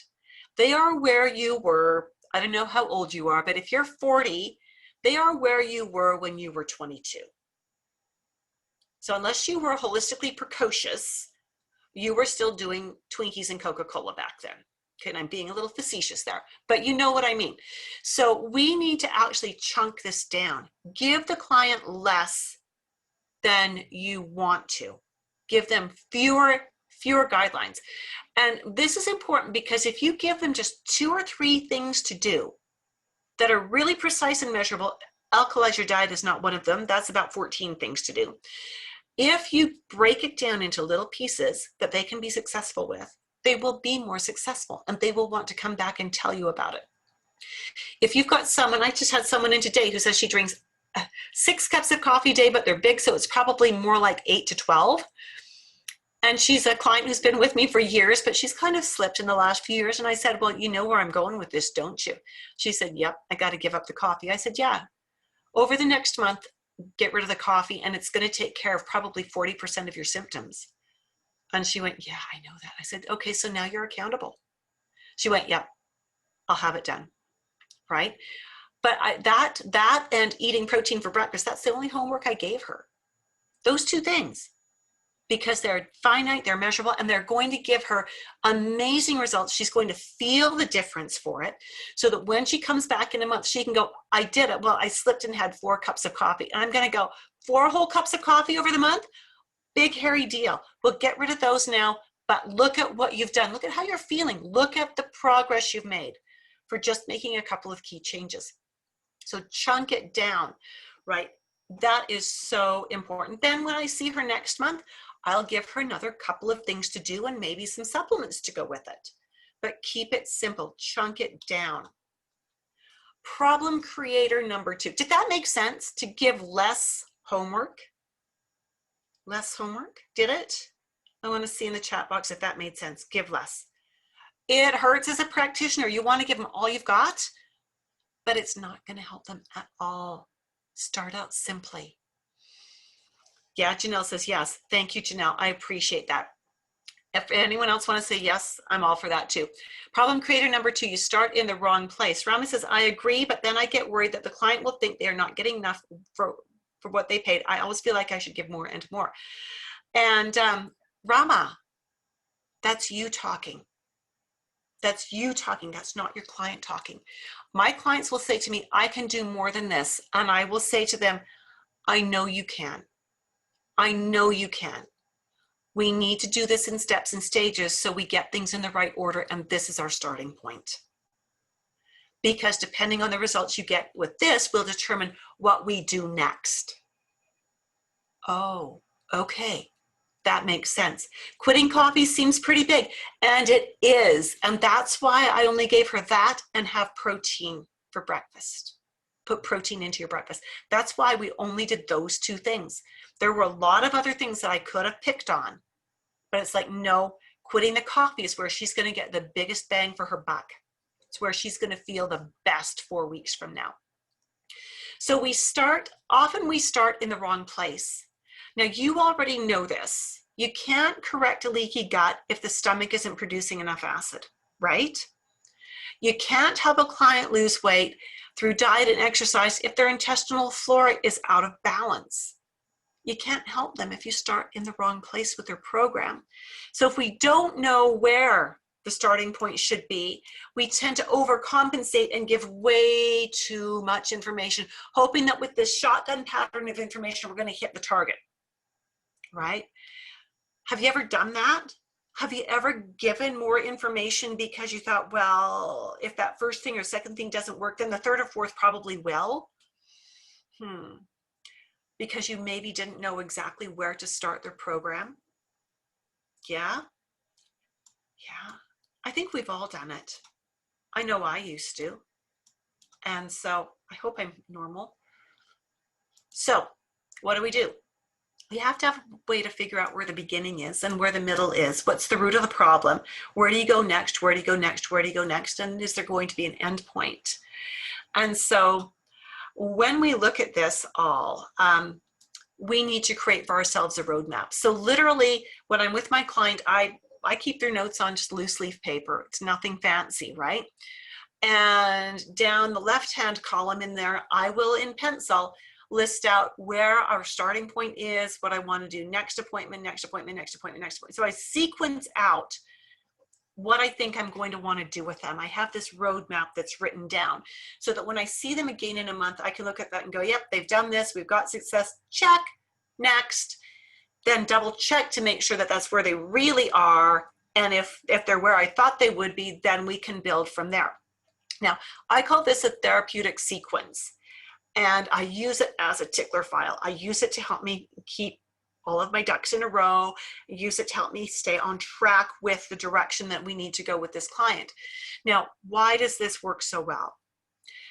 They are where you were. I don't know how old you are, but if you're 40, they are where you were when you were 22. So unless you were holistically precocious, you were still doing Twinkies and Coca-Cola back then. Okay, and I'm being a little facetious there, but you know what I mean. So we need to actually chunk this down. Give the client less than you want to. Give them fewer guidelines. And this is important because if you give them just 2 or 3 things to do that are really precise and measurable, alkalize your diet is not one of them. That's about 14 things to do. If you break it down into little pieces that they can be successful with, they will be more successful and they will want to come back and tell you about it. If you've got someone, I just had someone in today who says she drinks 6 cups of coffee a day, but they're big, so it's probably more like 8 to 12. And she's a client who's been with me for years, but she's kind of slipped in the last few years. And I said, well, you know where I'm going with this, don't you? She said, yep, I got to give up the coffee. I said, yeah, over the next month, get rid of the coffee, and it's going to take care of probably 40% of your symptoms. And she went, yeah, I know that. I said, okay, so now you're accountable. She went, yep, I'll have it done, right? But that and eating protein for breakfast, that's the only homework I gave her. Those 2 things, because they're finite, they're measurable, and they're going to give her amazing results. She's going to feel the difference for it, so that when she comes back in a month, she can go, I did it. Well, I slipped and had 4 cups of coffee. And I'm going to go, 4 whole cups of coffee over the month? Big, hairy deal. We'll get rid of those now, but look at what you've done. Look at how you're feeling. Look at the progress you've made for just making a couple of key changes. So chunk it down, right? That is so important. Then when I see her next month, I'll give her another couple of things to do and maybe some supplements to go with it. But keep it simple, chunk it down. Problem creator number 2. Did that make sense? To give less homework? Less homework? Did it? I want to see in the chat box if that made sense. Give less. It hurts as a practitioner. You want to give them all you've got, but it's not going to help them at all. Start out simply. Yeah, Janelle says yes. Thank you, Janelle. I appreciate that. If anyone else want to say yes, I'm all for that too. Problem creator number 2, you start in the wrong place. Rami says, I agree, but then I get worried that the client will think they are not getting enough for what they paid. I always feel like I should give more and more. And Rama, that's you talking. That's you talking. That's not your client talking. My clients will say to me, I can do more than this. And I will say to them, I know you can. I know you can. We need to do this in steps and stages so we get things in the right order. And this is our starting point. Because depending on the results you get with this will determine what we do next. Oh, okay. That makes sense. Quitting coffee seems pretty big, and it is. And that's why I only gave her that and have protein for breakfast. Put protein into your breakfast. That's why we only did those two things. There were a lot of other things that I could have picked on, but it's like, no, quitting the coffee is where she's going to get the biggest bang for her buck. It's where she's going to feel the best 4 weeks from now. So often we start in the wrong place. Now, you already know this. You can't correct a leaky gut if the stomach isn't producing enough acid, right? You can't help a client lose weight through diet and exercise if their intestinal flora is out of balance. You can't help them if you start in the wrong place with their program. So if we don't know where the starting point should be, we tend to overcompensate and give way too much information, hoping that with this shotgun pattern of information, we're going to hit the target. Right? Have you ever done that? Have you ever given more information because you thought, well, if that first thing or second thing doesn't work, then the third or fourth probably will? Because you maybe didn't know exactly where to start their program? Yeah? Yeah. I think we've all done it. I know I used to. And so I hope I'm normal. So what do? We have to have a way to figure out where the beginning is and where the middle is. What's the root of the problem? Where do you go next? Where do you go next? Where do you go next? And is there going to be an end point? And so when we look at this all, we need to create for ourselves a roadmap. So literally, when I'm with my client, I keep their notes on just loose leaf paper. It's nothing fancy, right? And down the left-hand column in there, I will, in pencil, list out where our starting point is, what I want to do, next appointment, next appointment, next appointment, next appointment. So I sequence out what I think I'm going to want to do with them. I have this roadmap that's written down so that when I see them again in a month, I can look at that and go, yep, they've done this. We've got success. Check. Next. Then double check to make sure that that's where they really are. And if they're where I thought they would be, then we can build from there. Now, I call this a therapeutic sequence. And I use it as a tickler file. I use it to help me keep all of my ducks in a row. I use it to help me stay on track with the direction that we need to go with this client. Now, why does this work so well?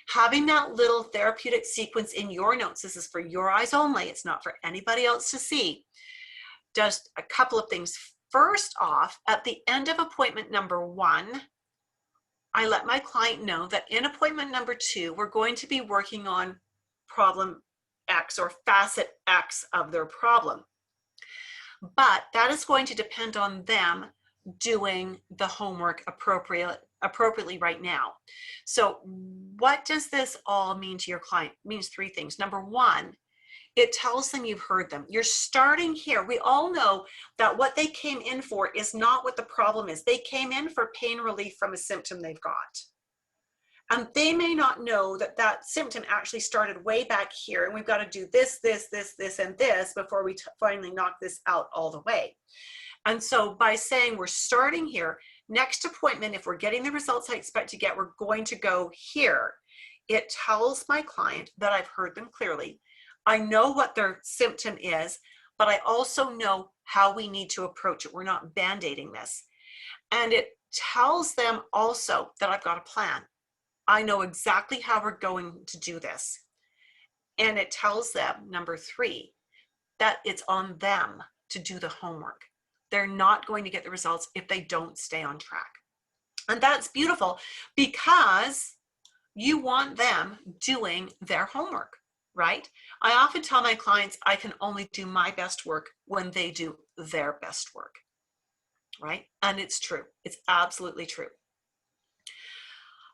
Having that little therapeutic sequence in your notes, this is for your eyes only, it's not for anybody else to see, does a couple of things. First off, at the end of appointment number 1, I let my client know that in appointment number 2, we're going to be working on problem X or facet X of their problem. But that is going to depend on them doing the homework appropriately right now. So what does this all mean to your client? It means 3 things. Number 1, it tells them you've heard them. You're starting here. We all know that what they came in for is not what the problem is. They came in for pain relief from a symptom they've got. And they may not know that that symptom actually started way back here, and we've got to do this, this, this, this, and this before we finally knock this out all the way. And so by saying we're starting here, next appointment, if we're getting the results I expect to get, we're going to go here. It tells my client that I've heard them clearly. I know what their symptom is, but I also know how we need to approach it. We're not band-aiding this. And it tells them also that I've got a plan. I know exactly how we're going to do this. And it tells them, number 3, that it's on them to do the homework. They're not going to get the results if they don't stay on track. And that's beautiful because you want them doing their homework, right? I often tell my clients I can only do my best work when they do their best work, right? And it's true. It's absolutely true.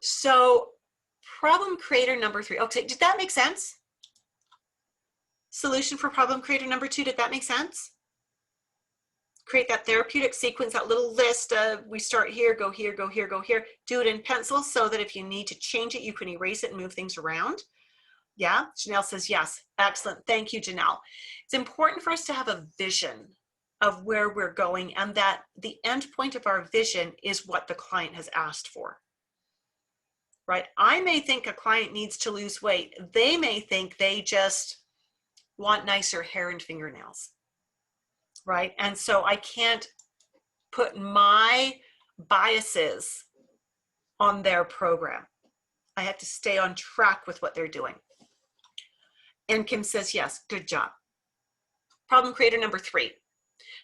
So problem creator number 3. Okay, did that make sense? Solution for problem creator number 2. Did that make sense? Create that therapeutic sequence, that little list of we start here, go here, go here, go here. Do it in pencil so that if you need to change it, you can erase it and move things around. Yeah, Janelle says yes. Excellent. Thank you, Janelle. It's important for us to have a vision of where we're going, and that the end point of our vision is what the client has asked for. Right? I may think a client needs to lose weight. They may think they just want nicer hair and fingernails. Right? And so I can't put my biases on their program. I have to stay on track with what they're doing. And Kim says, yes, good job. Problem creator number 3.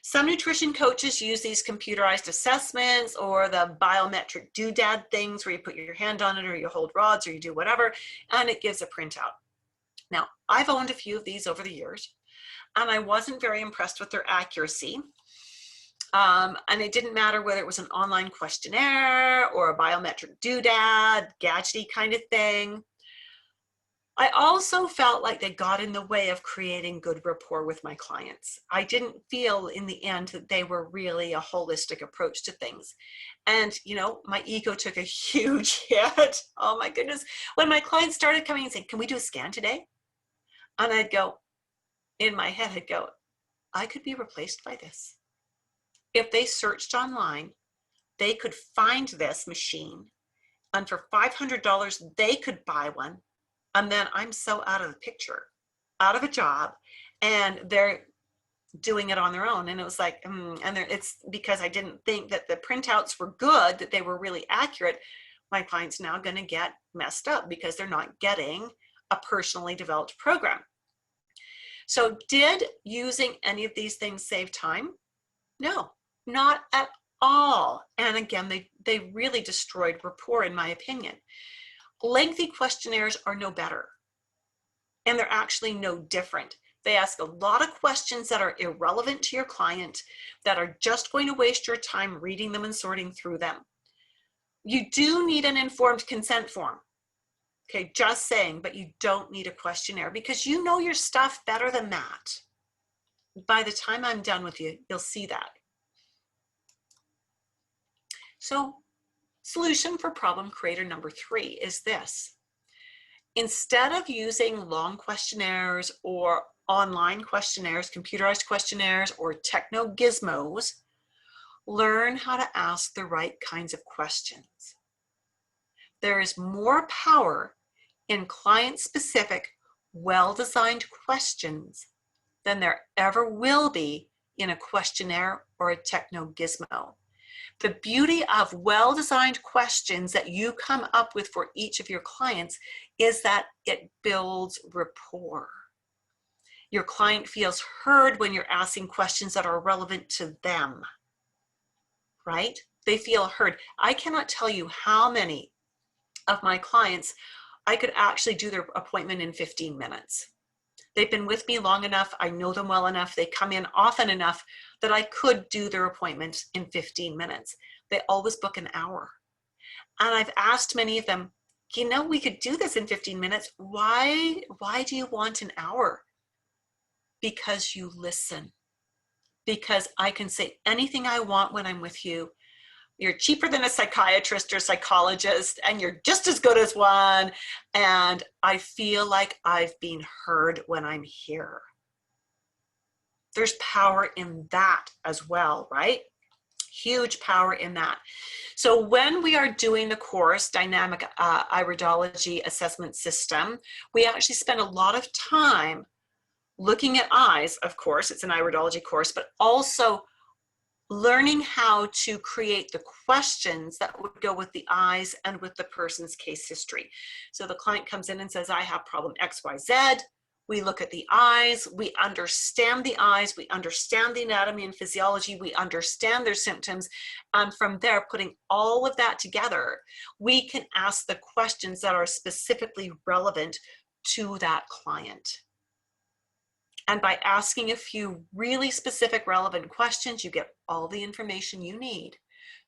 Some nutrition coaches use these computerized assessments or the biometric doodad things where you put your hand on it or you hold rods or you do whatever, and it gives a printout. Now, I've owned a few of these over the years, and I wasn't very impressed with their accuracy. And it didn't matter whether it was an online questionnaire or a biometric doodad, gadgety kind of thing. I also felt like they got in the way of creating good rapport with my clients. I didn't feel in the end that they were really a holistic approach to things. And, you know, my ego took a huge hit. Oh my goodness. When my clients started coming and saying, can we do a scan today? And I'd go, in my head, I'd go, I could be replaced by this. If they searched online, they could find this machine, and for $500, they could buy one. And then I'm so out of the picture, out of a job, and they're doing it on their own. And it was like, and it's because I didn't think that the printouts were good, that they were really accurate. My client's now going to get messed up because they're not getting a personally developed program. So did using any of these things save time? No, not at all. And again, they really destroyed rapport, in my opinion. Lengthy questionnaires are no better, and they're actually no different. They ask a lot of questions that are irrelevant to your client, that are just going to waste your time reading them and sorting through them. You do need an informed consent form. Okay, just saying, but you don't need a questionnaire because you know your stuff better than that. By the time I'm done with you, you'll see that. So, solution for problem creator number 3 is this. Instead of using long questionnaires or online questionnaires, computerized questionnaires, or techno gizmos, learn how to ask the right kinds of questions. There is more power in client-specific, well-designed questions than there ever will be in a questionnaire or a techno gizmo. The beauty of well-designed questions that you come up with for each of your clients is that it builds rapport. Your client feels heard when you're asking questions that are relevant to them, right? They feel heard. I cannot tell you how many of my clients I could actually do their appointment in 15 minutes. They've been with me long enough. I know them well enough. They come in often enough that I could do their appointment in 15 minutes. They always book an hour. And I've asked many of them, you know, we could do this in 15 minutes. Why do you want an hour? Because you listen. Because I can say anything I want when I'm with you. You're cheaper than a psychiatrist or psychologist, and you're just as good as one. And I feel like I've been heard when I'm here. There's power in that as well, right? Huge power in that. So when we are doing the course, Dynamic Iridology Assessment System, we actually spend a lot of time looking at eyes, of course, it's an iridology course, but also learning how to create the questions that would go with the eyes and with the person's case history. So the client comes in and says, I have problem XYZ. We look at the eyes, we understand the eyes, we understand the anatomy and physiology, we understand their symptoms. And from there, putting all of that together, we can ask the questions that are specifically relevant to that client. And by asking a few really specific relevant questions, you get all the information you need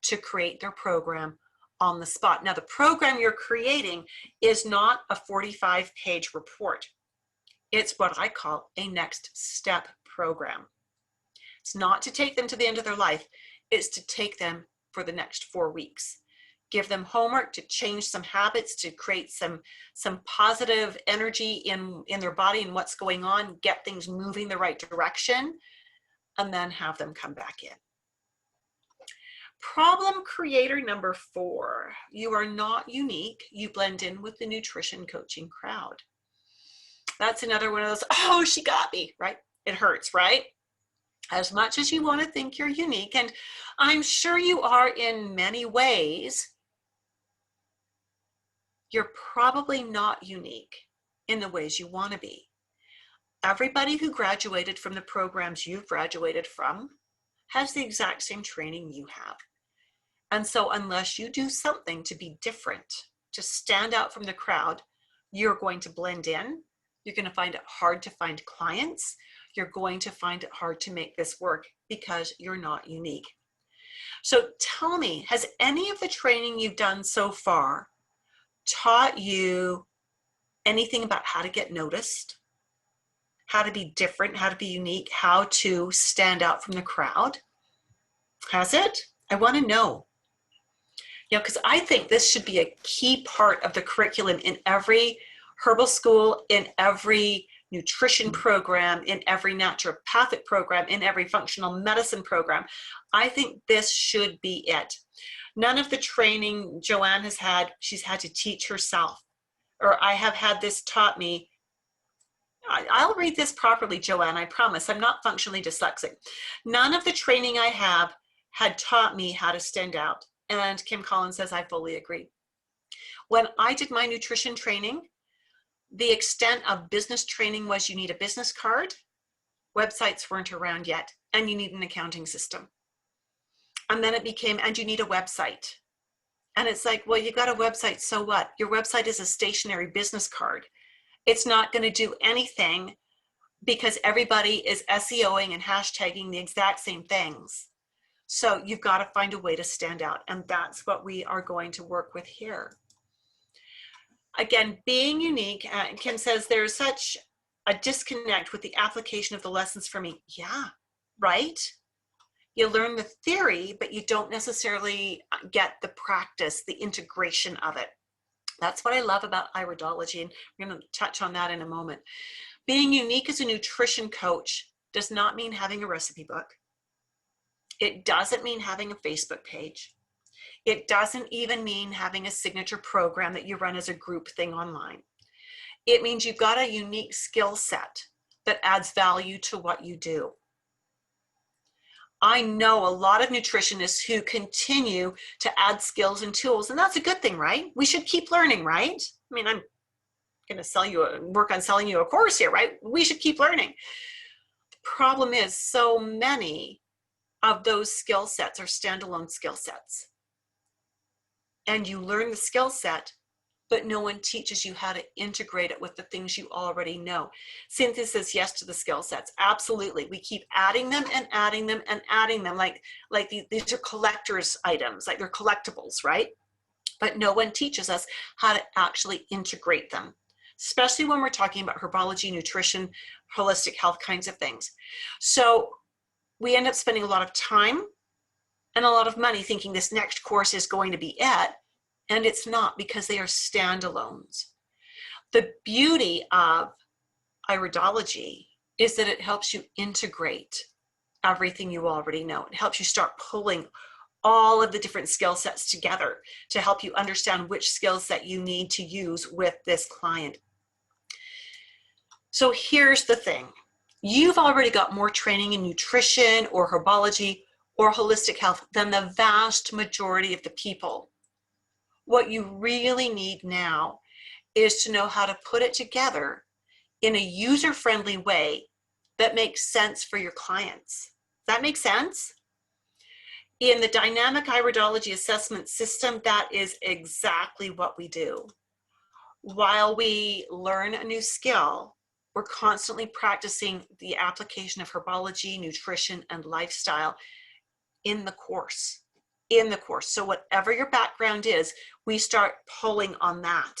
to create their program on the spot. Now, the program you're creating is not a 45-page report. It's what I call a next step program. It's not to take them to the end of their life. It's to take them for the next 4 weeks. Give them homework to change some habits, to create some positive energy in their body and what's going on, get things moving the right direction, and then have them come back in. Problem creator number 4. You are not unique. You blend in with the nutrition coaching crowd. That's another one of those, oh, she got me, right? It hurts, right? As much as you want to think you're unique, and I'm sure you are in many ways, you're probably not unique in the ways you want to be. Everybody who graduated from the programs you've graduated from has the exact same training you have. And so unless you do something to be different, to stand out from the crowd, you're going to blend in. You're going to find it hard to find clients. You're going to find it hard to make this work because you're not unique. So tell me, has any of the training you've done so far taught you anything about how to get noticed, how to be different, how to be unique, how to stand out from the crowd? Has it? I want to know. Because I think this should be a key part of the curriculum in every herbal school, in every nutrition program, in every naturopathic program, in every functional medicine program. I think this should be it. None of the training Joanne has had, she's had to teach herself, or I have had this taught me. I'll read this properly, Joanne, I promise. I'm not functionally dyslexic. None of the training I have had taught me how to stand out. And Kim Collins says, I fully agree. When I did my nutrition training, the extent of business training was you need a business card, websites weren't around yet, and you need an accounting system. And then it became, and you need a website. And it's like, well, you got a website, so what? Your website is a stationary business card. It's not going to do anything because everybody is SEOing and hashtagging the exact same things. So you've got to find a way to stand out. And that's what we are going to work with here. Again, being unique, Kim says there's such a disconnect with the application of the lessons for me. Yeah, right? You learn the theory, but you don't necessarily get the practice, the integration of it. That's what I love about Iridology, and we're going to touch on that in a moment. Being unique as a nutrition coach does not mean having a recipe book. It doesn't mean having a Facebook page. It doesn't even mean having a signature program that you run as a group thing online. It means you've got a unique skill set that adds value to what you do. I know a lot of nutritionists who continue to add skills and tools, and that's a good thing, right? We should keep learning, right? I mean, I'm going to work on selling you a course here, right? We should keep learning. The problem is so many of those skill sets are standalone skill sets. And you learn the skill set, but no one teaches you how to integrate it with the things you already know. Cynthia says yes to the skill sets. Absolutely. We keep adding them and adding them and adding them. Like these are collector's items, like they're collectibles, right? But no one teaches us how to actually integrate them, especially when we're talking about herbology, nutrition, holistic health kinds of things. So we end up spending a lot of time and a lot of money thinking this next course is going to be it, and it's not, because they are standalones. The beauty of Iridology is that it helps you integrate everything you already know. It helps you start pulling all of the different skill sets together to help you understand which skill set you need to use with this client. So here's the thing. You've already got more training in nutrition or herbology or holistic health than the vast majority of the people. What you really need now is to know how to put it together in a user-friendly way that makes sense for your clients. Does that make sense? In the dynamic iridology assessment system, that is exactly what we do. While we learn a new skill, we're constantly practicing the application of herbology, nutrition, and lifestyle in the course. So whatever your background is, we start pulling on that.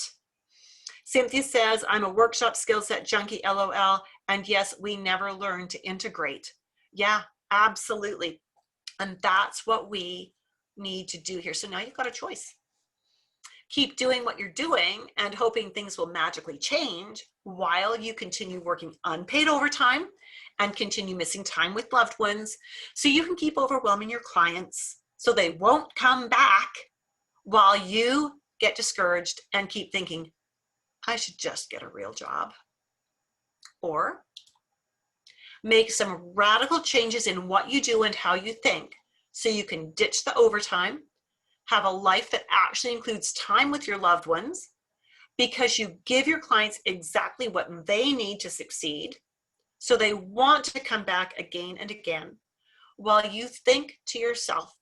Cynthia says, I'm a workshop skill set junkie, LOL. And yes, we never learn to integrate. Yeah, absolutely. And that's what we need to do here. So now you've got a choice. Keep doing what you're doing and hoping things will magically change while you continue working unpaid overtime and continue missing time with loved ones so you can keep overwhelming your clients so they won't come back while you get discouraged and keep thinking, I should just get a real job. Or make some radical changes in what you do and how you think so you can ditch the overtime, have a life that actually includes time with your loved ones because you give your clients exactly what they need to succeed so they want to come back again and again while you think to yourself,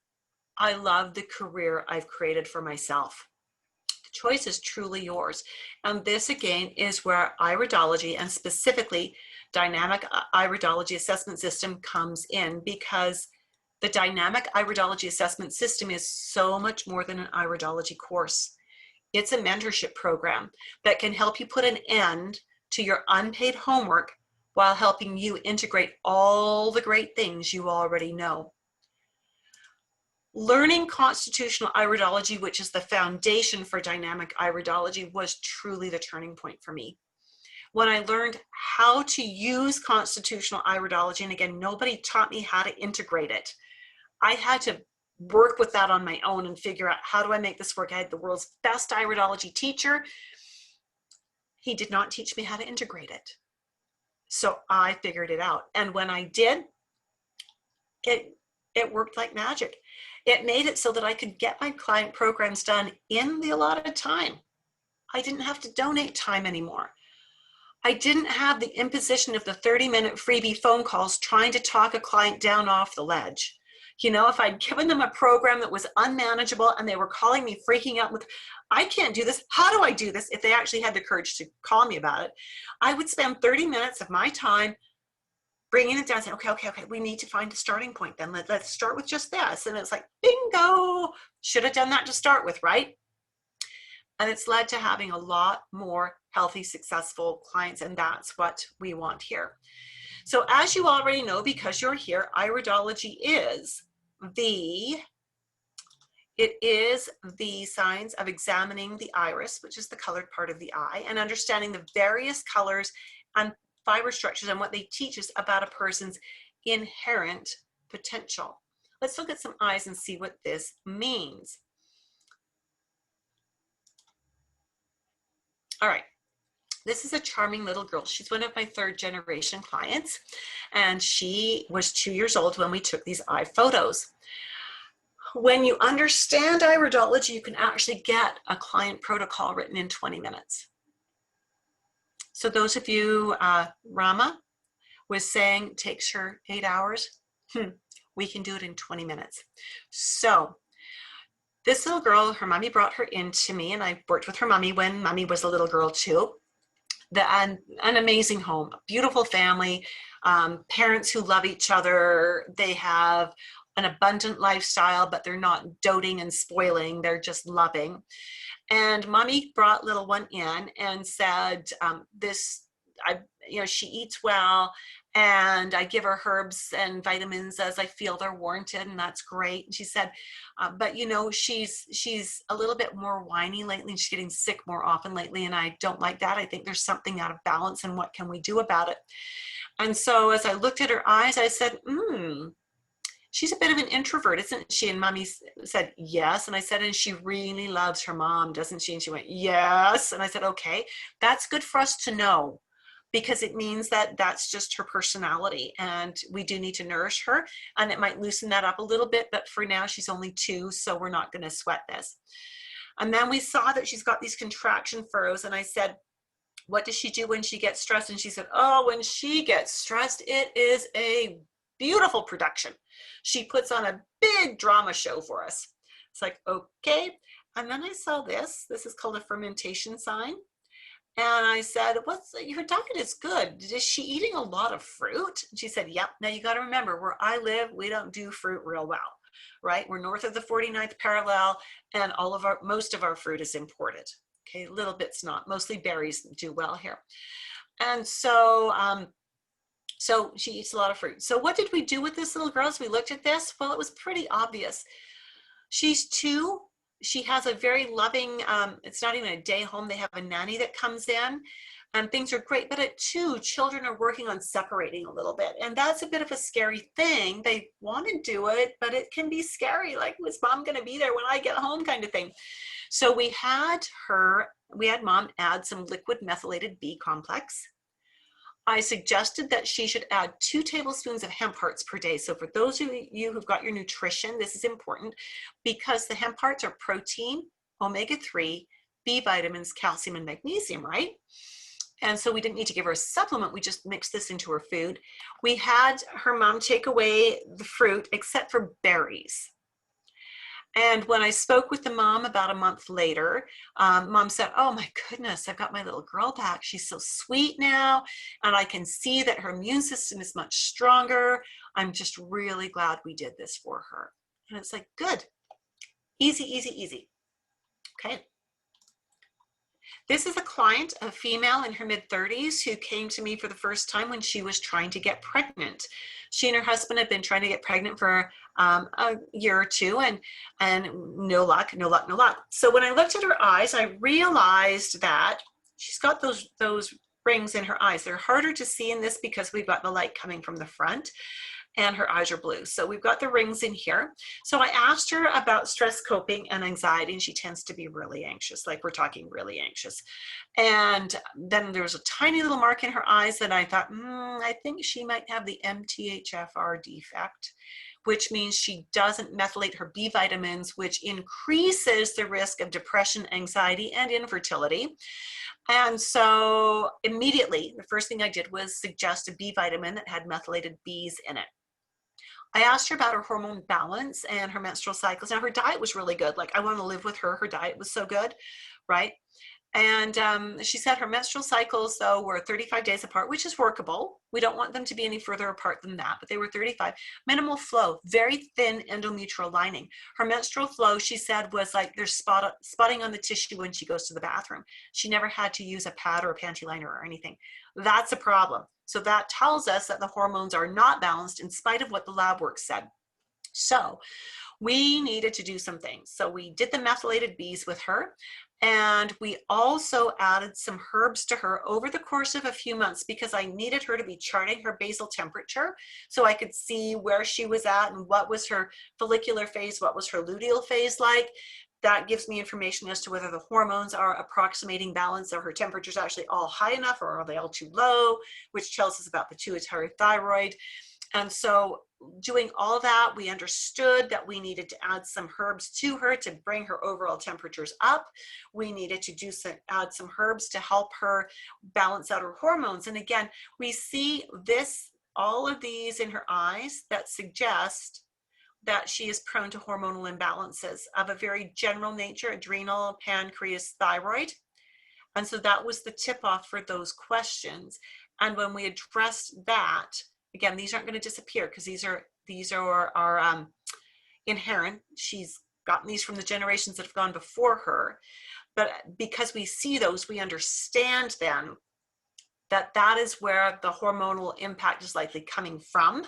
I love the career I've created for myself. The choice is truly yours. And this again is where Iridology and specifically dynamic Iridology assessment system comes in, because the dynamic Iridology assessment system is so much more than an Iridology course. It's a mentorship program that can help you put an end to your unpaid homework while helping you integrate all the great things you already know. Learning constitutional iridology, which is the foundation for dynamic iridology, was truly the turning point for me. When I learned how to use constitutional iridology, and again, nobody taught me how to integrate it. I had to work with that on my own and figure out, how do I make this work? I had the world's best iridology teacher. He did not teach me how to integrate it. So I figured it out. And when I did, it worked like magic. It made it so that I could get my client programs done in the allotted time. I didn't have to donate time anymore. I didn't have the imposition of the 30-minute freebie phone calls trying to talk a client down off the ledge. You know, if I'd given them a program that was unmanageable and they were calling me freaking out with, I can't do this, how do I do this? If they actually had the courage to call me about it, I would spend 30 minutes of my time bringing it down, saying, okay, we need to find a starting point then. Let's start with just this. And it's like, bingo, should have done that to start with, right? And it's led to having a lot more healthy, successful clients. And that's what we want here. So as you already know, because you're here, Iridology is the science of examining the iris, which is the colored part of the eye, and understanding the various colors and fiber structures and what they teach us about a person's inherent potential. Let's look at some eyes and see what this means. All right. This is a charming little girl. She's one of my third generation clients, and she was 2 years old when we took these eye photos. When you understand iridology, you can actually get a client protocol written in 20 minutes. So those of you, Rama was saying takes her 8 hours. We can do it in 20 minutes. So this little girl, her mommy brought her into me, and I worked with her mommy when mommy was a little girl too. An amazing home, a beautiful family, parents who love each other. They have an abundant lifestyle, but they're not doting and spoiling. They're just loving. And mommy brought little one in and said, she eats well, and I give her herbs and vitamins as I feel they're warranted, and that's great. And she said, but she's a little bit more whiny lately, and she's getting sick more often lately, and I don't like that. I think there's something out of balance, and what can we do about it? And so as I looked at her eyes, I said, she's a bit of an introvert, isn't she? And mommy said, yes. And I said, and she really loves her mom, doesn't she? And she went, yes. And I said, okay, that's good for us to know, because it means that that's just her personality, and we do need to nourish her, and it might loosen that up a little bit, but for now she's only 2, so we're not going to sweat this. And then we saw that she's got these contraction furrows, and I said, what does she do when she gets stressed? And she said, oh, when she gets stressed, it is a beautiful production. She puts on a big drama show for us. It's like, okay. And then I saw this is called a fermentation sign. And I said, your diet is good. Is she eating a lot of fruit? And she said, yep. Now you got to remember, where I live, we don't do fruit real well, right? We're north of the 49th parallel, and most of our fruit is imported. Okay, a little bit's not. Mostly berries do well here. And so, so she eats a lot of fruit. So what did we do with this little girl as we looked at this? Well, it was pretty obvious. She's 2. She has a very loving, it's not even a day home. They have a nanny that comes in and things are great. But at 2, children are working on separating a little bit. And that's a bit of a scary thing. They want to do it, but it can be scary. Like, was mom going to be there when I get home kind of thing. So we had mom add some liquid methylated B complex. I suggested that she should add 2 tablespoons of hemp hearts per day. So for those of you who've got your nutrition, this is important because the hemp hearts are protein, omega-3, B vitamins, calcium, and magnesium, right? And so we didn't need to give her a supplement. We just mixed this into her food. We had her mom take away the fruit except for berries. And when I spoke with the mom about a month later, mom said, oh my goodness, I've got my little girl back. She's so sweet now. And I can see that her immune system is much stronger. I'm just really glad we did this for her. And it's like, good, easy, easy, easy. Okay. This is a client, a female in her mid-30s who came to me for the first time when she was trying to get pregnant. She and her husband had been trying to get pregnant for a year or 2 and no luck, no luck, no luck. So when I looked at her eyes, I realized that she's got those rings in her eyes. They're harder to see in this because we've got the light coming from the front and her eyes are blue. So we've got the rings in here. So I asked her about stress coping and anxiety, and she tends to be really anxious, like we're talking really anxious. And then there was a tiny little mark in her eyes that I thought, I think she might have the MTHFR defect, which means she doesn't methylate her B vitamins, which increases the risk of depression, anxiety, and infertility. And so immediately, the first thing I did was suggest a B vitamin that had methylated Bs in it. I asked her about her hormone balance and her menstrual cycles. Now her diet was really good. Like, I want to live with her. Her diet was so good, right? And she said her menstrual cycles, though, were 35 days apart, which is workable. We don't want them to be any further apart than that, but they were 35. Minimal flow, very thin endometrial lining. Her menstrual flow, she said, was like there's spotting on the tissue when she goes to the bathroom. She never had to use a pad or a panty liner or anything. That's a problem. So that tells us that the hormones are not balanced in spite of what the lab work said. So we needed to do some things. So we did the methylated Bs with her. And we also added some herbs to her over the course of a few months because I needed her to be charting her basal temperature so I could see where she was at and what was her follicular phase, what was her luteal phase like. That gives me information as to whether the hormones are approximating balance, or her temperature is actually all high enough, or are they all too low, which tells us about the pituitary thyroid. And so doing all that, we understood that we needed to add some herbs to her to bring her overall temperatures up. We needed to add some herbs to help her balance out her hormones. And again, we see all of these in her eyes that suggest that she is prone to hormonal imbalances of a very general nature: adrenal, pancreas, thyroid. And so that was the tip off for those questions. And when we addressed that, again, these aren't going to disappear because these are inherent. She's gotten these from the generations that have gone before her. But because we see those, we understand then that that is where the hormonal impact is likely coming from.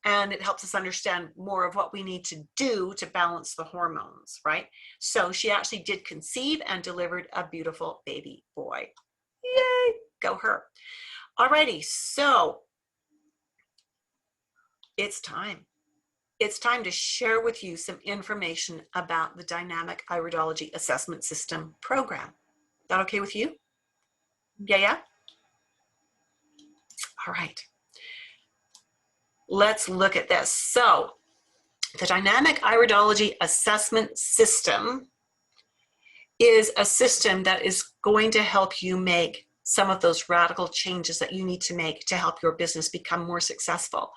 And it helps us understand more of what we need to do to balance the hormones, right? So she actually did conceive and delivered a beautiful baby boy. Yay, go her. Alrighty, so it's time. It's time to share with you some information about the Dynamic Iridology Assessment System program. Is that okay with you? Yeah? All right. Let's look at this. So the Dynamic Iridology Assessment System is a system that is going to help you make some of those radical changes that you need to make to help your business become more successful.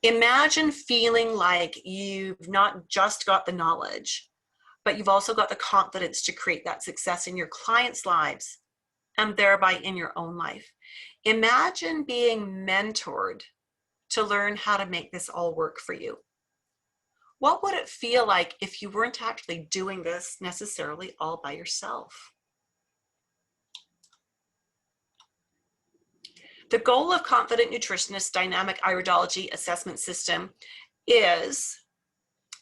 Imagine feeling like you've not just got the knowledge, but you've also got the confidence to create that success in your clients' lives and thereby in your own life. Imagine being mentored to learn how to make this all work for you. What would it feel like if you weren't actually doing this necessarily all by yourself? The goal of Confident Nutritionist Dynamic Iridology Assessment System is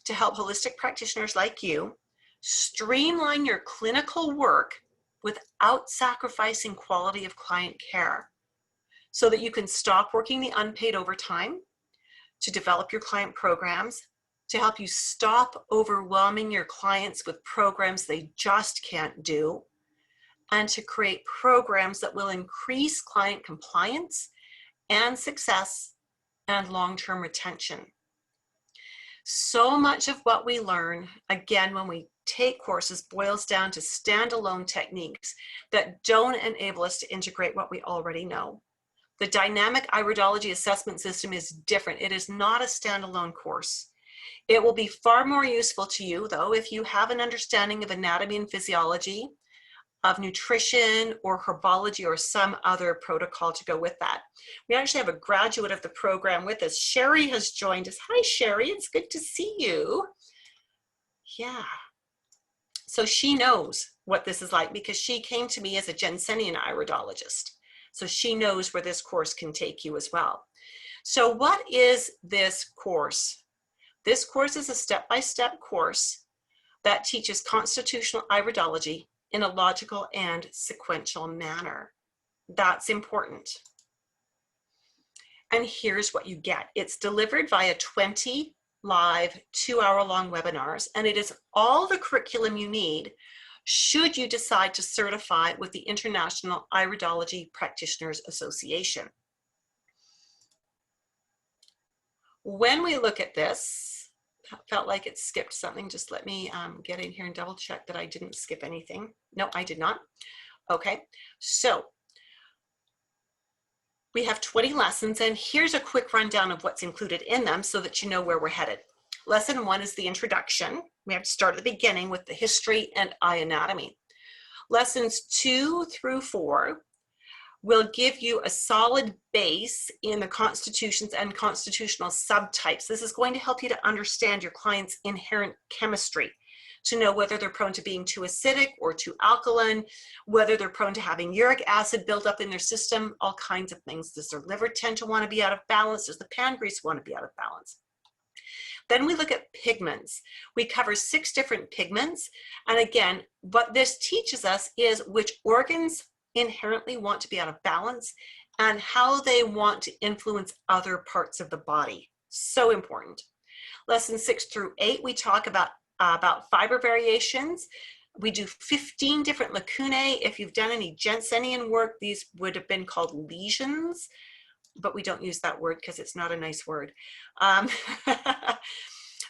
to help holistic practitioners like you streamline your clinical work without sacrificing quality of client care, so that you can stop working the unpaid overtime, to develop your client programs, to help you stop overwhelming your clients with programs they just can't do, and to create programs that will increase client compliance and success and long-term retention. So much of what we learn, again, when we take courses, boils down to standalone techniques that don't enable us to integrate what we already know. The Dynamic Iridology Assessment System is different. It is not a standalone course. It will be far more useful to you, though, if you have an understanding of anatomy and physiology, of nutrition or herbology or some other protocol to go with that. We actually have a graduate of the program with us. Sherry has joined us. Hi, Sherry. It's good to see you. Yeah. So she knows what this is like because she came to me as a Jensenian iridologist. So she knows where this course can take you as well. So what is this course? This course is a step-by-step course that teaches constitutional iridology in a logical and sequential manner. That's important. And here's what you get. It's delivered via 20 live 2-hour-long webinars, and it is all the curriculum you need should you decide to certify with the International Iridology Practitioners Association. When we look at this, felt like it skipped something. Just let me get in here and double check that I didn't skip anything. No, I did not. Okay, so we have 20 lessons, and here's a quick rundown of what's included in them so that you know where we're headed. Lesson 1 is the introduction. We have to start at the beginning with the history and eye anatomy. Lessons 2 through 4 will give you a solid base in the constitutions and constitutional subtypes. This is going to help you to understand your client's inherent chemistry, to know whether they're prone to being too acidic or too alkaline, whether they're prone to having uric acid built up in their system, all kinds of things. Does their liver tend to want to be out of balance? Does the pancreas want to be out of balance? Then we look at pigments. We cover 6 different pigments. And again, what this teaches us is which organs inherently want to be out of balance and how they want to influence other parts of the body. So important. Lessons 6 through 8, we talk about fiber variations. We do 15 different lacunae. If you've done any Jensenian work, these would have been called lesions, but we don't use that word because it's not a nice word.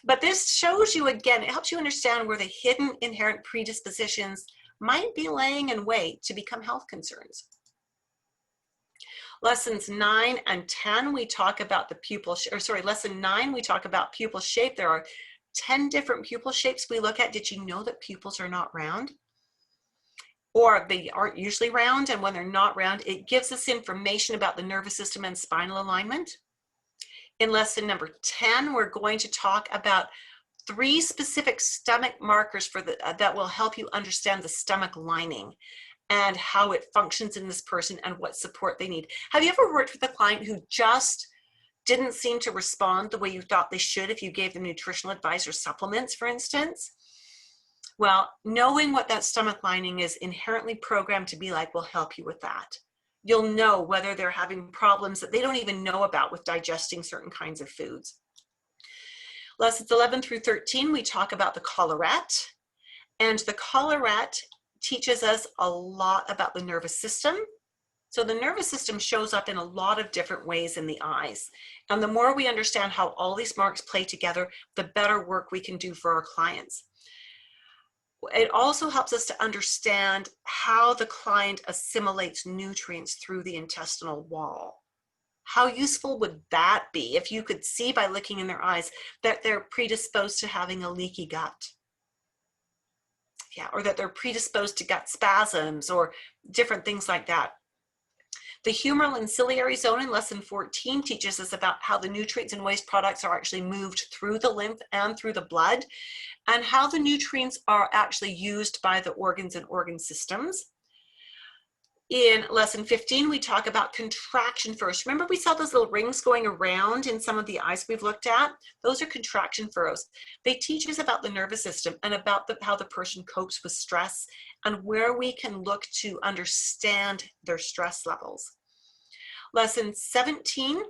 But this shows you, again, it helps you understand where the hidden inherent predispositions might be laying in wait to become health concerns. Lessons 9 and 10, we talk about the pupil, lesson 9, we talk about pupil shape. There are 10 different pupil shapes we look at. Did you know that pupils are not round? Or they aren't usually round, and when they're not round, it gives us information about the nervous system and spinal alignment. In lesson number 10, we're going to talk about 3 specific stomach markers for that will help you understand the stomach lining and how it functions in this person and what support they need. Have you ever worked with a client who just didn't seem to respond the way you thought they should if you gave them nutritional advice or supplements, for instance? Well, knowing what that stomach lining is inherently programmed to be like will help you with that. You'll know whether they're having problems that they don't even know about with digesting certain kinds of foods. Lessons 11 through 13, we talk about the collarette. And the collarette teaches us a lot about the nervous system. So the nervous system shows up in a lot of different ways in the eyes. And the more we understand how all these marks play together, the better work we can do for our clients. It also helps us to understand how the client assimilates nutrients through the intestinal wall. How useful would that be if you could see by looking in their eyes that they're predisposed to having a leaky gut? Yeah, or that they're predisposed to gut spasms or different things like that. The humeral and ciliary zone in lesson 14 teaches us about how the nutrients and waste products are actually moved through the lymph and through the blood, and how the nutrients are actually used by the organs and organ systems. In lesson 15, we talk about contraction furrows. Remember we saw those little rings going around in some of the eyes we've looked at? Those are contraction furrows. They teach us about the nervous system and about how the person copes with stress and where we can look to understand their stress levels. Lesson 17,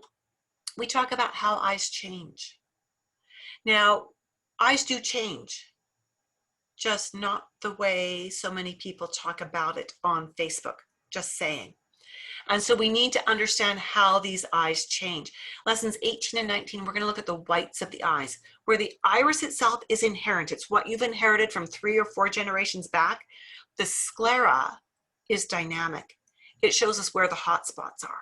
we talk about how eyes change. Now, eyes do change, just not the way so many people talk about it on Facebook, just saying. And so we need to understand how these eyes change. Lessons 18 and 19, we're going to look at the whites of the eyes, where the iris itself is inherent. It's what you've inherited from 3 or 4 generations back. The sclera is dynamic. It shows us where the hot spots are.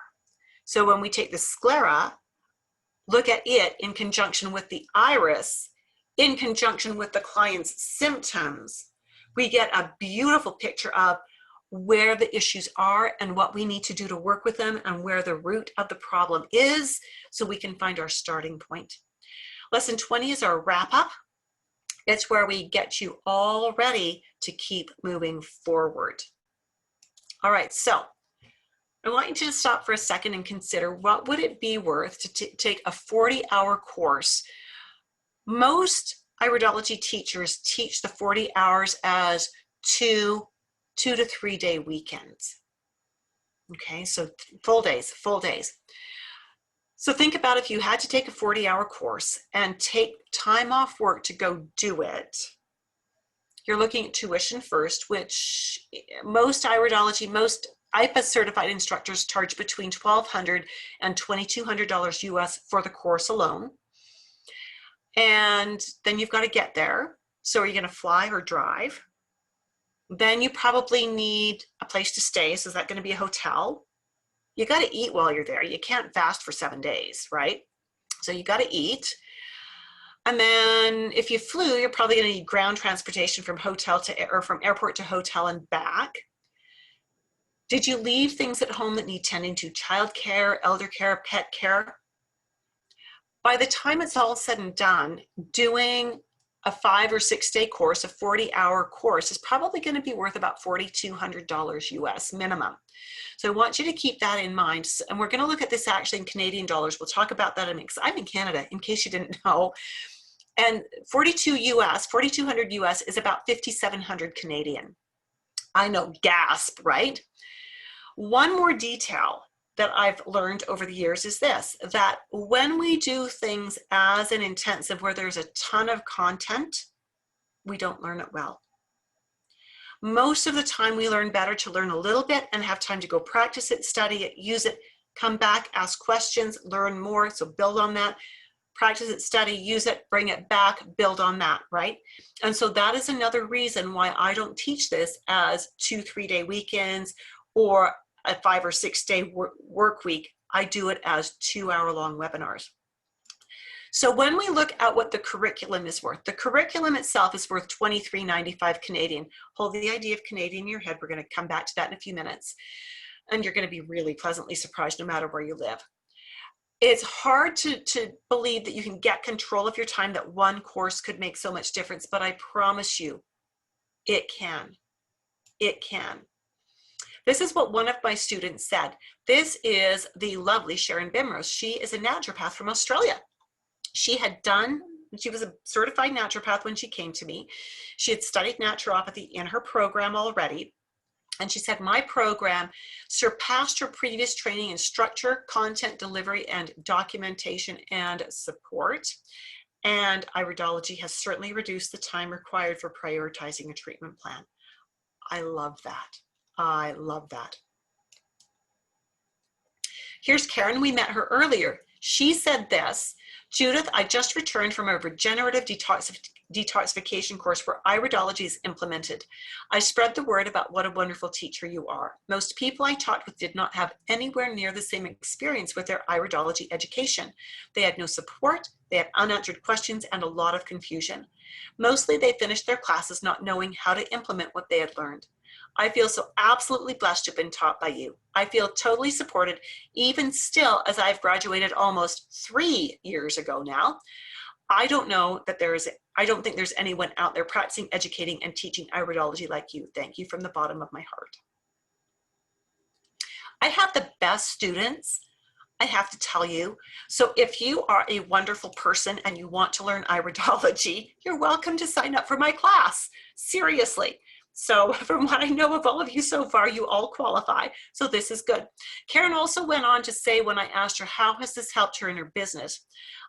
So when we take the sclera, look at it in conjunction with the iris, in conjunction with the client's symptoms, we get a beautiful picture of where the issues are and what we need to do to work with them and where the root of the problem is so we can find our starting point. Lesson 20 is our wrap up. It's where we get you all ready to keep moving forward. All right, so I want you to stop for a second and consider what would it be worth to take a 40-hour course. Most iridology teachers teach the 40 hours as two to 3 day weekends. Okay, so full days. So think about if you had to take a 40-hour course and take time off work to go do it. You're looking at tuition first, which most IIPA certified instructors charge between $1,200 and $2,200 US for the course alone. And then you've got to get there. So are you going to fly or drive? Then you probably need a place to stay. So is that going to be a hotel? You got to eat while you're there. You can't fast for 7 days, right? So you got to eat. And then if you flew, you're probably going to need ground transportation from from airport to hotel and back. Did you leave things at home that need tending to? Child care, elder care, pet care? By the time it's all said and done, doing a 5 or 6 day course, a 40-hour course, is probably going to be worth about $4,200 US minimum. So I want you to keep that in mind. And we're going to look at this actually in Canadian dollars. We'll talk about that because I'm in Canada, in case you didn't know. And 4,200 US is about 5,700 Canadian. I know, gasp, right? One more detail that I've learned over the years is this, that when we do things as an intensive where there's a ton of content, we don't learn it well. Most of the time we learn better to learn a little bit and have time to go practice it, study it, use it, come back, ask questions, learn more, so build on that, practice it, study, use it, bring it back, build on that, right? And so that is another reason why I don't teach this as 2-3 day weekends or a 5 or 6 day work week. I do it as 2-hour-long webinars. So when we look at what the curriculum is worth, the curriculum itself is worth $23.95 Canadian. Hold the idea of Canadian in your head. We're going to come back to that in a few minutes. And you're going to be really pleasantly surprised no matter where you live. It's hard to believe that you can get control of your time, that one course could make so much difference, but I promise you, it can. It can. This is what one of my students said. This is the lovely Sharon Bimrose. She is a naturopath from Australia. She was a certified naturopath when she came to me. She had studied naturopathy in her program already. And she said, my program surpassed her previous training in structure, content delivery, and documentation and support. And iridology has certainly reduced the time required for prioritizing a treatment plan. I love that. I love that. Here's Karen. We met her earlier. She said this, Judith, I just returned from a regenerative detoxification course where iridology is implemented. I spread the word about what a wonderful teacher you are. Most people I talked with did not have anywhere near the same experience with their iridology education. They had no support, they had unanswered questions, and a lot of confusion. Mostly they finished their classes not knowing how to implement what they had learned. I feel so absolutely blessed to have been taught by you. I feel totally supported, even still, as I've graduated almost 3 years ago now. I don't think there's anyone out there practicing, educating, and teaching iridology like you. Thank you from the bottom of my heart. I have the best students, I have to tell you. So if you are a wonderful person and you want to learn iridology, you're welcome to sign up for my class. Seriously. So from what I know of all of you so far, you all qualify. So this is good. Karen also went on to say, when I asked her, how has this helped her in her business?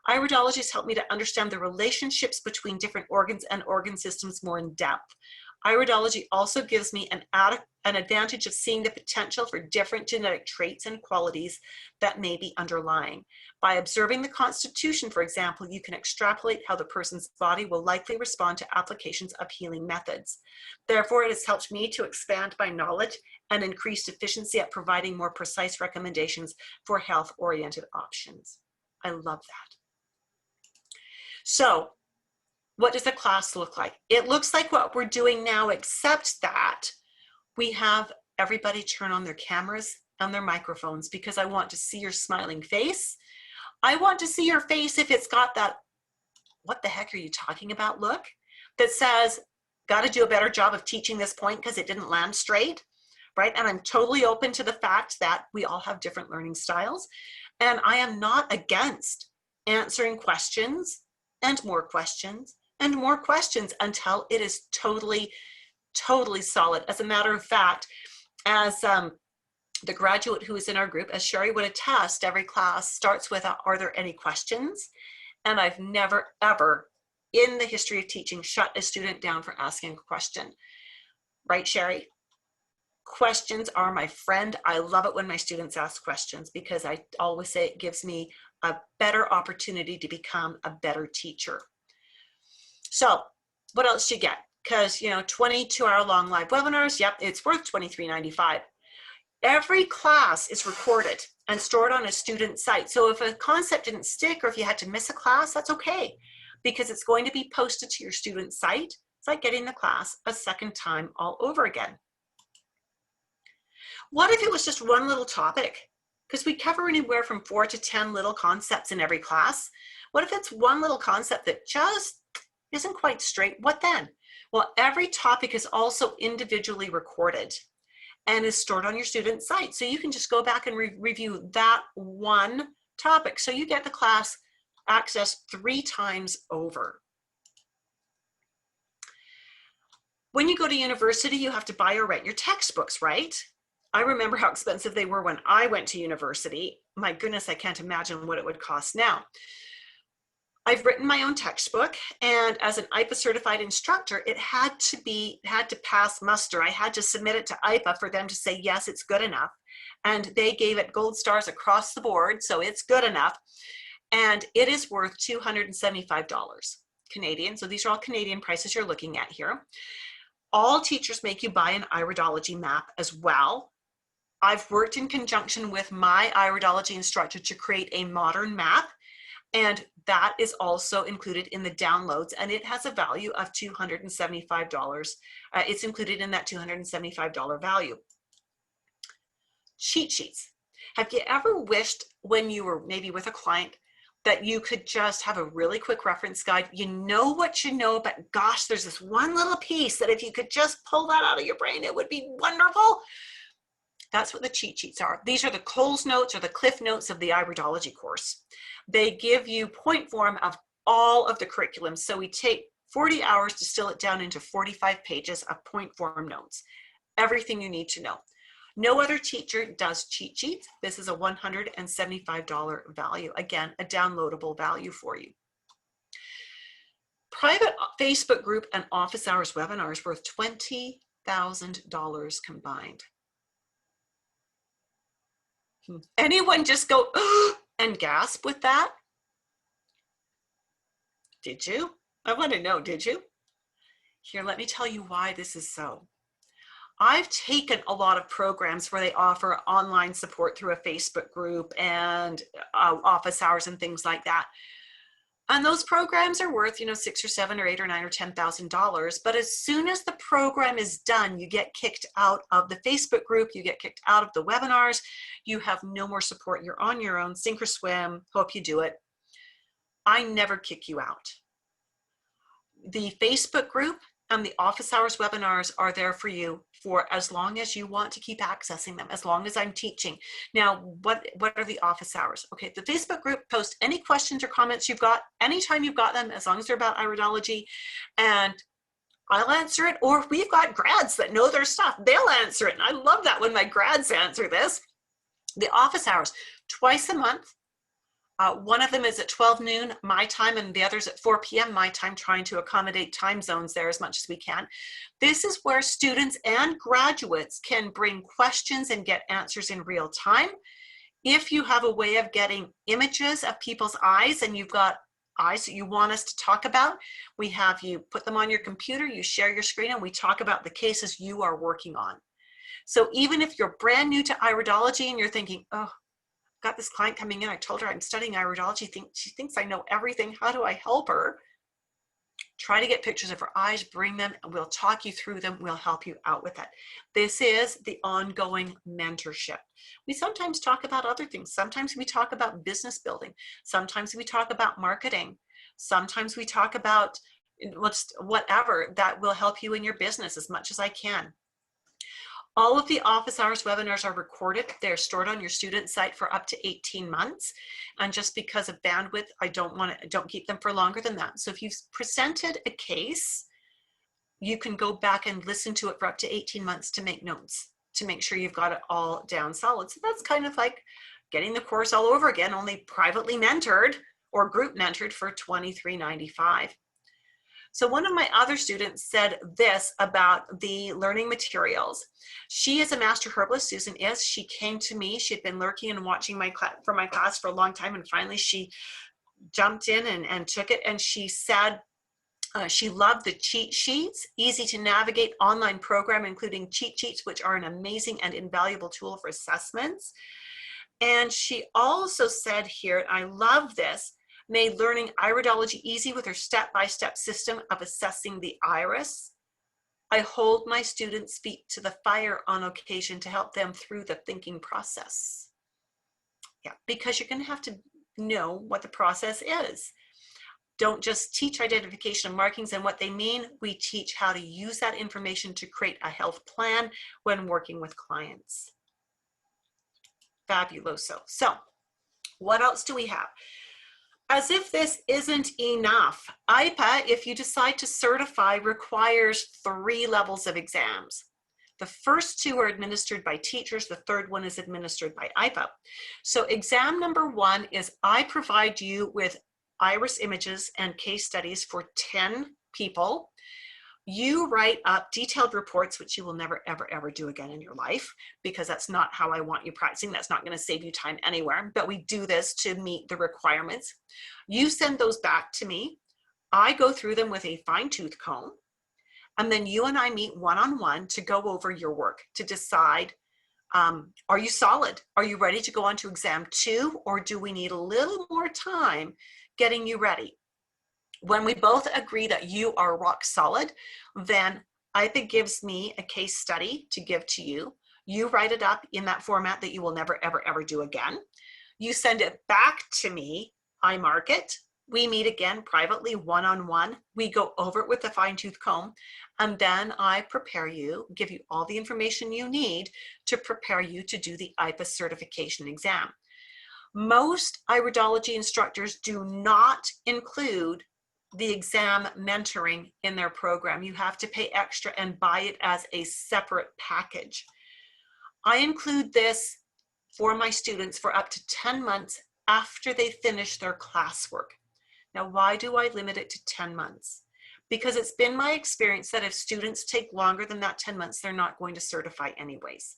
Iridology has helped me to understand the relationships between different organs and organ systems more in depth. Iridology also gives me an advantage of seeing the potential for different genetic traits and qualities that may be underlying. By observing the constitution, for example, you can extrapolate how the person's body will likely respond to applications of healing methods. Therefore, it has helped me to expand my knowledge and increase efficiency at providing more precise recommendations for health-oriented options. I love that. So, what does the class look like? It looks like what we're doing now, except that we have everybody turn on their cameras and their microphones, because I want to see your smiling face. I want to see your face if it's got that, what the heck are you talking about look, that says, got to do a better job of teaching this point because it didn't land straight, right? And I'm totally open to the fact that we all have different learning styles. And I am not against answering questions and more questions and more questions until it is totally, totally solid. As a matter of fact, as the graduate who is in our group, as Sherry would attest, every class starts with, are there any questions? And I've never, ever in the history of teaching shut a student down for asking a question. Right, Sherry? Questions are my friend. I love it when my students ask questions, because I always say it gives me a better opportunity to become a better teacher. So what else do you get? Because, 22-hour-long live webinars, yep, it's worth $23.95. Every class is recorded and stored on a student site. So if a concept didn't stick, or if you had to miss a class, that's okay, because it's going to be posted to your student site. It's like getting the class a second time all over again. What if it was just one little topic? Because we cover anywhere from 4 to 10 little concepts in every class. What if it's one little concept that just isn't quite straight? What then? Well, every topic is also individually recorded and is stored on your student site. So you can just go back and review that one topic. So you get the class access 3 times over. When you go to university, you have to buy or rent your textbooks, right? I remember how expensive they were when I went to university. My goodness, I can't imagine what it would cost now. I've written my own textbook, and as an IIPA certified instructor, it had to pass muster. I had to submit it to IIPA for them to say, yes, it's good enough. And they gave it gold stars across the board, so it's good enough. And it is worth $275 Canadian. So these are all Canadian prices you're looking at here. All teachers make you buy an Iridology map as well. I've worked in conjunction with my Iridology instructor to create a modern map, and that is also included in the downloads, and it has a value of $275. It's included in that $275 value. Cheat sheets. Have you ever wished, when you were maybe with a client, that you could just have a really quick reference guide? You know what you know, but gosh, there's this one little piece that if you could just pull that out of your brain, it would be wonderful. That's what the cheat sheets are. These are the Coles notes or the Cliff notes of the Iridology course. They give you point form of all of the curriculum. So we take 40 hours to distill it down into 45 pages of point form notes. Everything you need to know. No other teacher does cheat sheets. This is a $175 value. Again, a downloadable value for you. Private Facebook group and office hours webinars worth $20,000 combined. Anyone just go and gasp with that? Did you? I want to know, did you? Here, let me tell you why this is so. I've taken a lot of programs where they offer online support through a Facebook group and office hours and things like that. And those programs are worth, $6 or $7 or $8 or $9 or $10,000. But as soon as the program is done, you get kicked out of the Facebook group, you get kicked out of the webinars, you have no more support. You're on your own, sink or swim, hope you do it. I never kick you out. The Facebook group And the office hours webinars are there for you for as long as you want to keep accessing them, as long as I'm teaching. Now, what are the office hours? Okay, the Facebook group, post any questions or comments you've got, anytime you've got them, as long as they're about iridology, and I'll answer it. Or we've got grads that know their stuff. They'll answer it. And I love that when my grads answer this. The office hours, twice a month. One of them is at 12 noon my time, and the other's at 4 p.m. my time, trying to accommodate time zones there as much as we can. This is where students and graduates can bring questions and get answers in real time. If you have a way of getting images of people's eyes and you've got eyes that you want us to talk about, we have you put them on your computer, you share your screen, and we talk about the cases you are working on. So even if you're brand new to iridology and you're thinking, oh, got this client coming in, I told her I'm studying iridology, she thinks I know everything, how do I help her? Try to get pictures of her eyes, bring them, and we'll talk you through them. We'll help you out with it. This is the ongoing mentorship. We sometimes talk about other things. Sometimes we talk about business building. Sometimes we talk about marketing. Sometimes we talk about whatever that will help you in your business as much as I can. All of the office hours webinars are recorded. They're stored on your student site for up to 18 months. And just because of bandwidth, I don't keep them for longer than that. So if you've presented a case, you can go back and listen to it for up to 18 months to make notes, to make sure you've got it all down solid. So that's kind of like getting the course all over again, only privately mentored or group mentored for $23.95. So one of my other students said this about the learning materials. She is a master herbalist, Susan is. She came to me. She had been lurking and watching my class for a long time, and finally she jumped in and took it. And she said she loved the cheat sheets, easy to navigate online program, including cheat sheets, which are an amazing and invaluable tool for assessments. And she also said here, I love this, made learning iridology easy with her step-by-step system of assessing the iris. I hold my students' feet to the fire on occasion to help them through the thinking process. Yeah, because you're going to have to know what the process is. Don't just teach identification of markings and what they mean. We teach how to use that information to create a health plan when working with clients. Fabuloso. So what else do we have? As if this isn't enough, IIPA, if you decide to certify, requires 3 levels of exams. The first 2 are administered by teachers. The third one is administered by IIPA. So exam number 1 is I provide you with iris images and case studies for 10 people. You write up detailed reports, which you will never, ever, ever do again in your life, because that's not how I want you practicing. That's not going to save you time anywhere, but we do this to meet the requirements. You send those back to me. I go through them with a fine-tooth comb, and then you and I meet one-on-one to go over your work, to decide, are you solid? Are you ready to go on to exam 2, or do we need a little more time getting you ready? When we both agree that you are rock solid, then IIPA gives me a case study to give to you. You write it up in that format that you will never, ever, ever do again. You send it back to me. I mark it. We meet again privately, one-on-one. We go over it with a fine-tooth comb, and then I prepare you, give you all the information you need to prepare you to do the IIPA certification exam. Most iridology instructors do not include the exam mentoring in their program. You have to pay extra and buy it as a separate package. I include this for my students for up to 10 months after they finish their classwork. Now, why do I limit it to 10 months? Because it's been my experience that if students take longer than that 10 months, they're not going to certify anyways.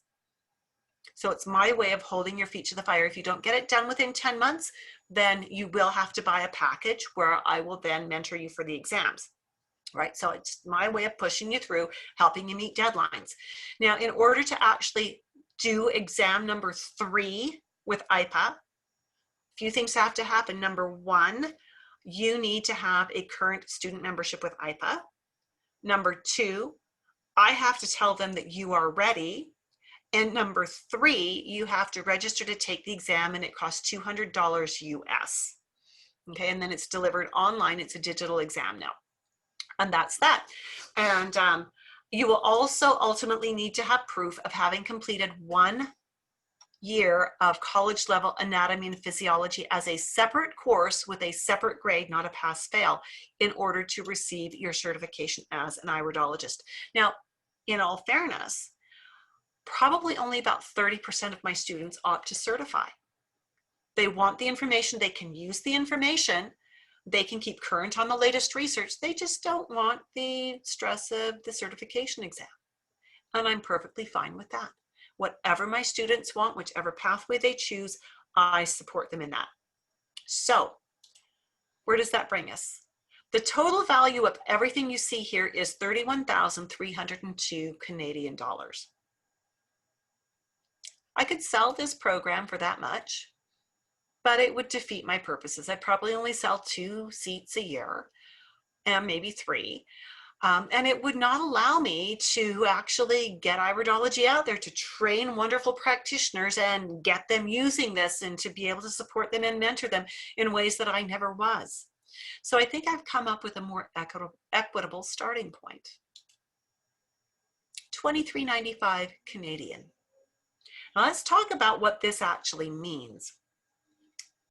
So it's my way of holding your feet to the fire. If you don't get it done within 10 months, then you will have to buy a package where I will then mentor you for the exams, right? So it's my way of pushing you through, helping you meet deadlines. Now, in order to actually do exam number 3 with IIPA, a few things have to happen. Number 1, you need to have a current student membership with IIPA. Number 2, I have to tell them that you are ready. And number 3, you have to register to take the exam, and it costs $200 US. Okay, and then it's delivered online. It's a digital exam now. And that's that. And you will also ultimately need to have proof of having completed 1 year of college level anatomy and physiology as a separate course with a separate grade, not a pass fail, in order to receive your certification as an iridologist. Now, in all fairness, probably only about 30% of my students opt to certify. They want the information, they can use the information, they can keep current on the latest research, they just don't want the stress of the certification exam. And I'm perfectly fine with that. Whatever my students want, whichever pathway they choose, I support them in that. So where does that bring us? The total value of everything you see here is 31,302 Canadian dollars. I could sell this program for that much, but it would defeat my purposes. I'd probably only sell 2 seats a year, and maybe 3. And it would not allow me to actually get iridology out there, to train wonderful practitioners and get them using this and to be able to support them and mentor them in ways that I never was. So I think I've come up with a more equitable starting point. $23.95 Canadian. Now let's talk about what this actually means.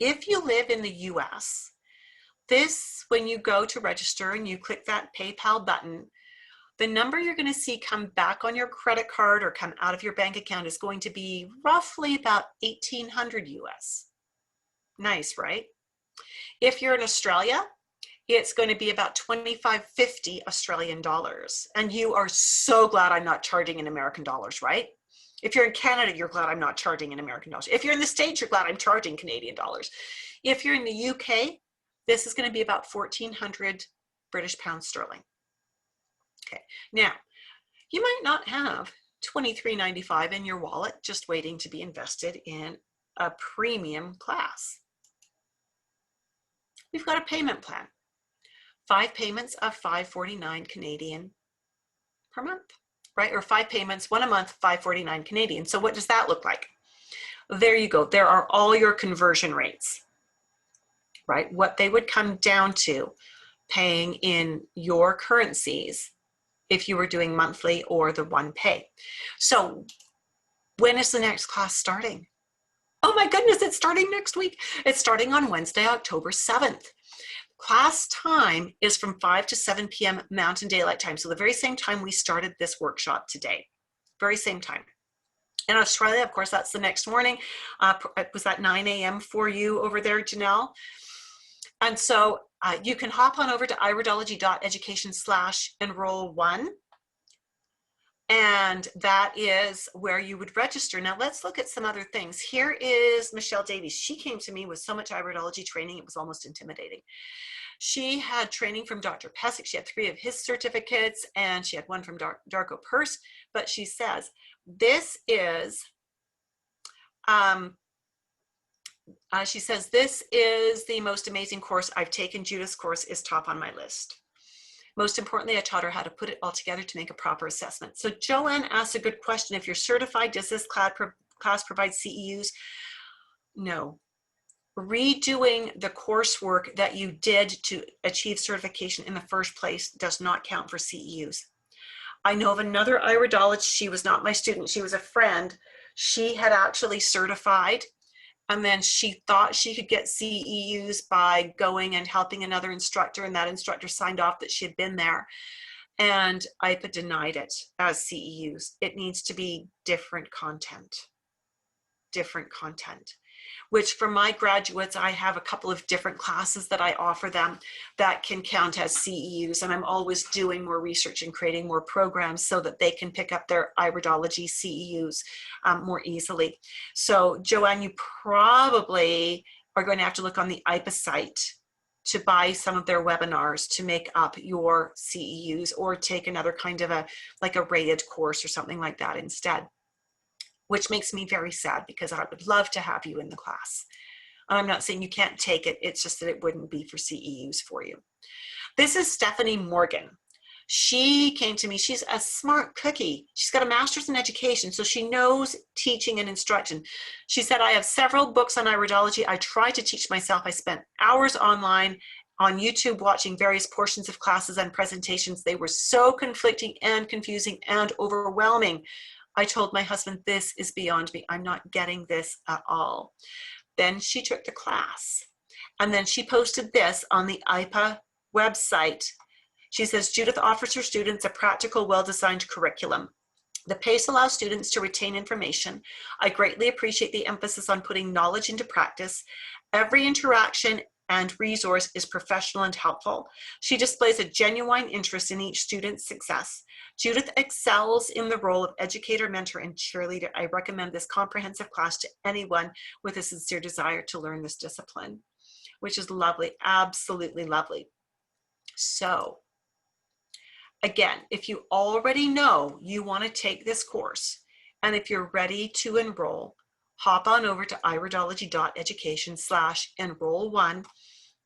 If you live in the US, this, when you go to register and you click that PayPal button, the number you're going to see come back on your credit card or come out of your bank account is going to be roughly about 1,800 US. Nice, right? If you're in Australia, it's going to be about 25.50 Australian dollars. And you are so glad I'm not charging in American dollars, right? If you're in Canada, you're glad I'm not charging in American dollars. If you're in the States, you're glad I'm charging Canadian dollars. If you're in the UK, this is going to be about 1,400 British pounds sterling. Okay, now you might not have $23.95 in your wallet just waiting to be invested in a premium class. We've got a payment plan. 5 payments of $5.49 Canadian per month, right? Or 5 payments, 1 a month, $5.49 Canadian. So what does that look like? There you go. There are all your conversion rates, right? What they would come down to paying in your currencies if you were doing monthly or the one pay. So when is the next class starting? Oh my goodness, it's starting next week. It's starting on Wednesday, October 7th. Class time is from 5 to 7 p.m. Mountain Daylight Time. So the very same time we started this workshop today, very same time. In Australia, of course, that's the next morning. Was that 9 a.m. for you over there, Janelle? And so you can hop on over to iridology.education/enroll1. And that is where you would register. Now let's look at some other things. Here is Michelle Davies. She came to me with so much iridology training, it was almost intimidating. She had training from Dr. Pesic. She had 3 of his certificates, and she had 1 from Darko Purse. But she says, this is, this is the most amazing course I've taken. Judith's course is top on my list. Most importantly, I taught her how to put it all together to make a proper assessment. So Joanne asked a good question. If you're certified, does this class provide CEUs? No. Redoing the coursework that you did to achieve certification in the first place does not count for CEUs. I know of another iridologist. She was not my student. She was a friend. She had actually certified, and then she thought she could get CEUs by going and helping another instructor, and that instructor signed off that she had been there. And IIPA denied it as CEUs. It needs to be different content, which for my graduates, I have a couple of different classes that I offer them that can count as CEUs. And I'm always doing more research and creating more programs so that they can pick up their iridology CEUs more easily. So Joanne, you probably are going to have to look on the IIPA site to buy some of their webinars to make up your CEUs, or take another kind of a rated course or something like that instead. Which makes me very sad, because I would love to have you in the class. I'm not saying you can't take it, it's just that it wouldn't be for CEUs for you. This is Stephanie Morgan. She came to me, she's a smart cookie. She's got a master's in education, so she knows teaching and instruction. She said, I have several books on iridology. I try to teach myself. I spent hours online on YouTube watching various portions of classes and presentations. They were so conflicting and confusing and overwhelming. I told my husband, this is beyond me. I'm not getting this at all. Then she took the class, and then she posted this on the IIPA website. She says, Judith offers her students a practical, well-designed curriculum. The pace allows students to retain information. I greatly appreciate the emphasis on putting knowledge into practice. Every interaction and resource is professional and helpful. She displays a genuine interest in each student's success. Judith excels in the role of educator, mentor, and cheerleader. I recommend this comprehensive class to anyone with a sincere desire to learn this discipline, which is lovely, absolutely lovely. So, again, if you already know you want to take this course, and if you're ready to enroll, hop on over to iridology.education/enroll1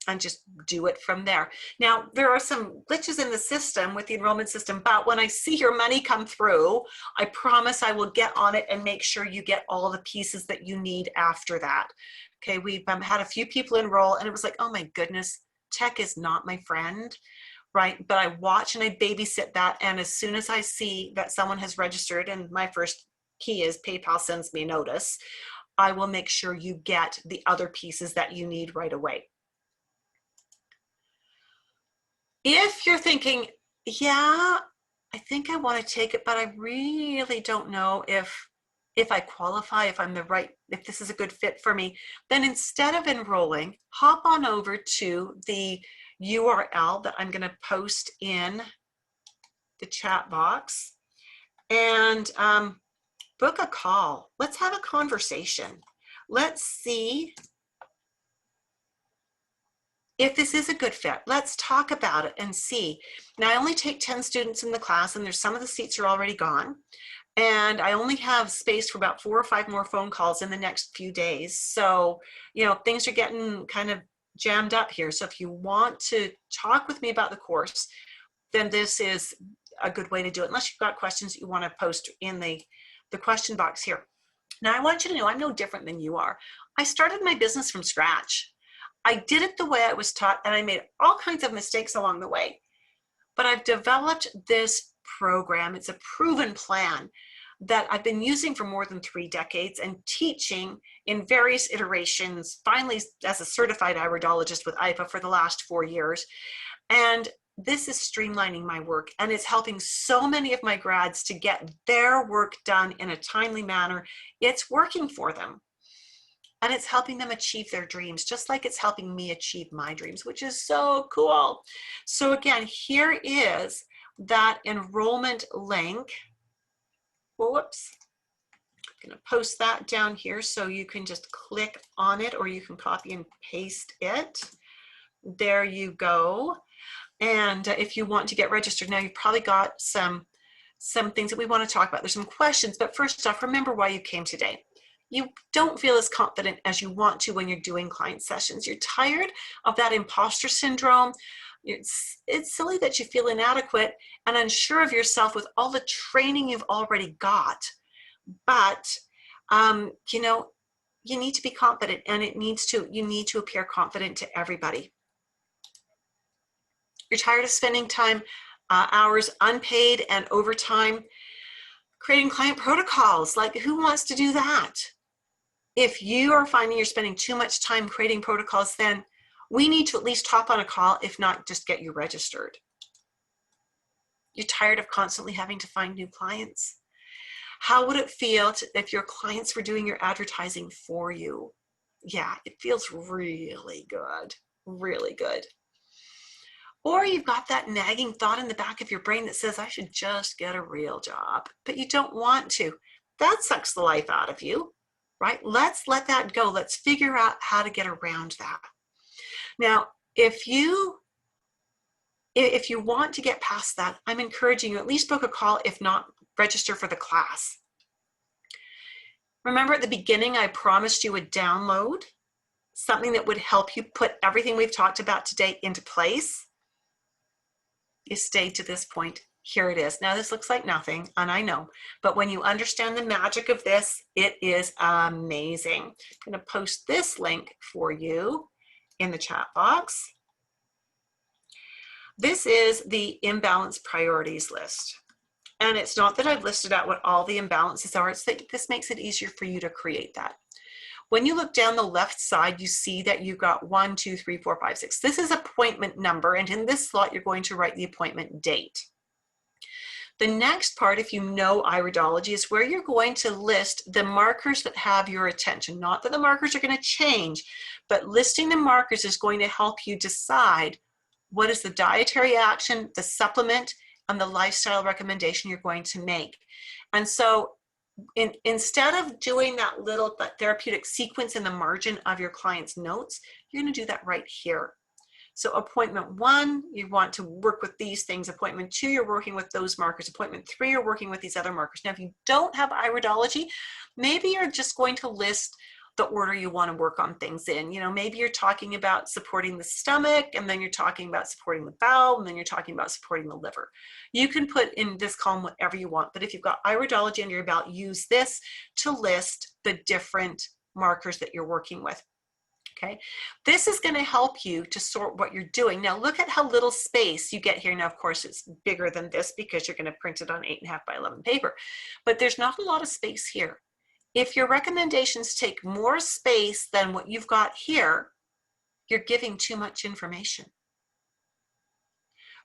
and just do it from there. Now, there are some glitches in the system with the enrollment system, but when I see your money come through, I promise I will get on it and make sure you get all the pieces that you need after that. Okay, we've had a few people enroll, and it was like, oh my goodness, tech is not my friend. Right, but I watch and I babysit that, and as soon as I see that someone has registered, and my first key is PayPal sends me a notice, I will make sure you get the other pieces that you need right away. If you're thinking, yeah, I think I want to take it, but I really don't know if I qualify, if I'm the right, if this is a good fit for me, then instead of enrolling, hop on over to the URL that I'm going to post in the chat box and book a call. Let's have a conversation. Let's see if this is a good fit. Let's talk about it and see. Now, I only take 10 students in the class, and there's some of the seats are already gone. And I only have space for about 4 or 5 more phone calls in the next few days. So, you know, things are getting kind of jammed up here. So if you want to talk with me about the course, then this is a good way to do it, unless you've got questions that you want to post in the question box here. Now, I want you to know I'm no different than you are. I started my business from scratch. I did it the way I was taught, and I made all kinds of mistakes along the way. But I've developed this program. It's a proven plan that I've been using for more than 3 decades and teaching in various iterations, finally as a certified iridologist with IIPA for the last 4 years. And this is streamlining my work, and it's helping so many of my grads to get their work done in a timely manner. It's working for them, and it's helping them achieve their dreams, just like it's helping me achieve my dreams, which is so cool. So again, here is that enrollment link. Whoops. I'm going to post that down here so you can just click on it, or you can copy and paste it. There you go. And if you want to get registered, now you've probably got some things that we want to talk about. There's some questions, but first off, remember why you came today. You don't feel as confident as you want to when you're doing client sessions. You're tired of that imposter syndrome. It's silly that you feel inadequate and unsure of yourself with all the training you've already got. But, you know, you need to be confident, and you need to appear confident to everybody. You're tired of spending hours unpaid and overtime creating client protocols. Like, who wants to do that? If you are finding you're spending too much time creating protocols, then we need to at least hop on a call, if not just get you registered. You're tired of constantly having to find new clients. How would it feel if your clients were doing your advertising for you? Yeah, it feels really good, really good. Or you've got that nagging thought in the back of your brain that says, I should just get a real job, but you don't want to. That sucks the life out of you, right? Let's let that go. Let's figure out how to get around that. Now, if you want to get past that, I'm encouraging you at least book a call, if not register for the class. Remember at the beginning, I promised you a download, something that would help you put everything we've talked about today into place. You stayed to this point. Here it is. Now this looks like nothing, and I know, but when you understand the magic of this, it is amazing. I'm going to post this link for you in the chat box. This is the imbalance priorities list. And it's not that I've listed out what all the imbalances are, it's that this makes it easier for you to create that. When you look down the left side, you see that you've got 1, 2, 3, 4, 5, 6. This is appointment number, and in this slot, you're going to write the appointment date. The next part, if you know Iridology, is where you're going to list the markers that have your attention. Not that the markers are going to change, but listing the markers is going to help you decide what is the dietary action, the supplement, and the lifestyle recommendation you're going to make. And so instead of doing that little therapeutic sequence in the margin of your client's notes, you're going to do that right here. So appointment 1, you want to work with these things. Appointment 2, you're working with those markers. Appointment 3, you're working with these other markers. Now, if you don't have Iridology, maybe you're just going to list the order you want to work on things in. You know, maybe you're talking about supporting the stomach, and then you're talking about supporting the bowel, and then you're talking about supporting the liver. You can put in this column whatever you want, but if you've got Iridology under your belt, use this to list the different markers that you're working with. Okay, this is going to help you to sort what you're doing. Now look at how little space you get here. Now, of course, it's bigger than this because you're going to print it on 8.5 by 11 paper, but there's not a lot of space here. If your recommendations take more space than what you've got here, you're giving too much information.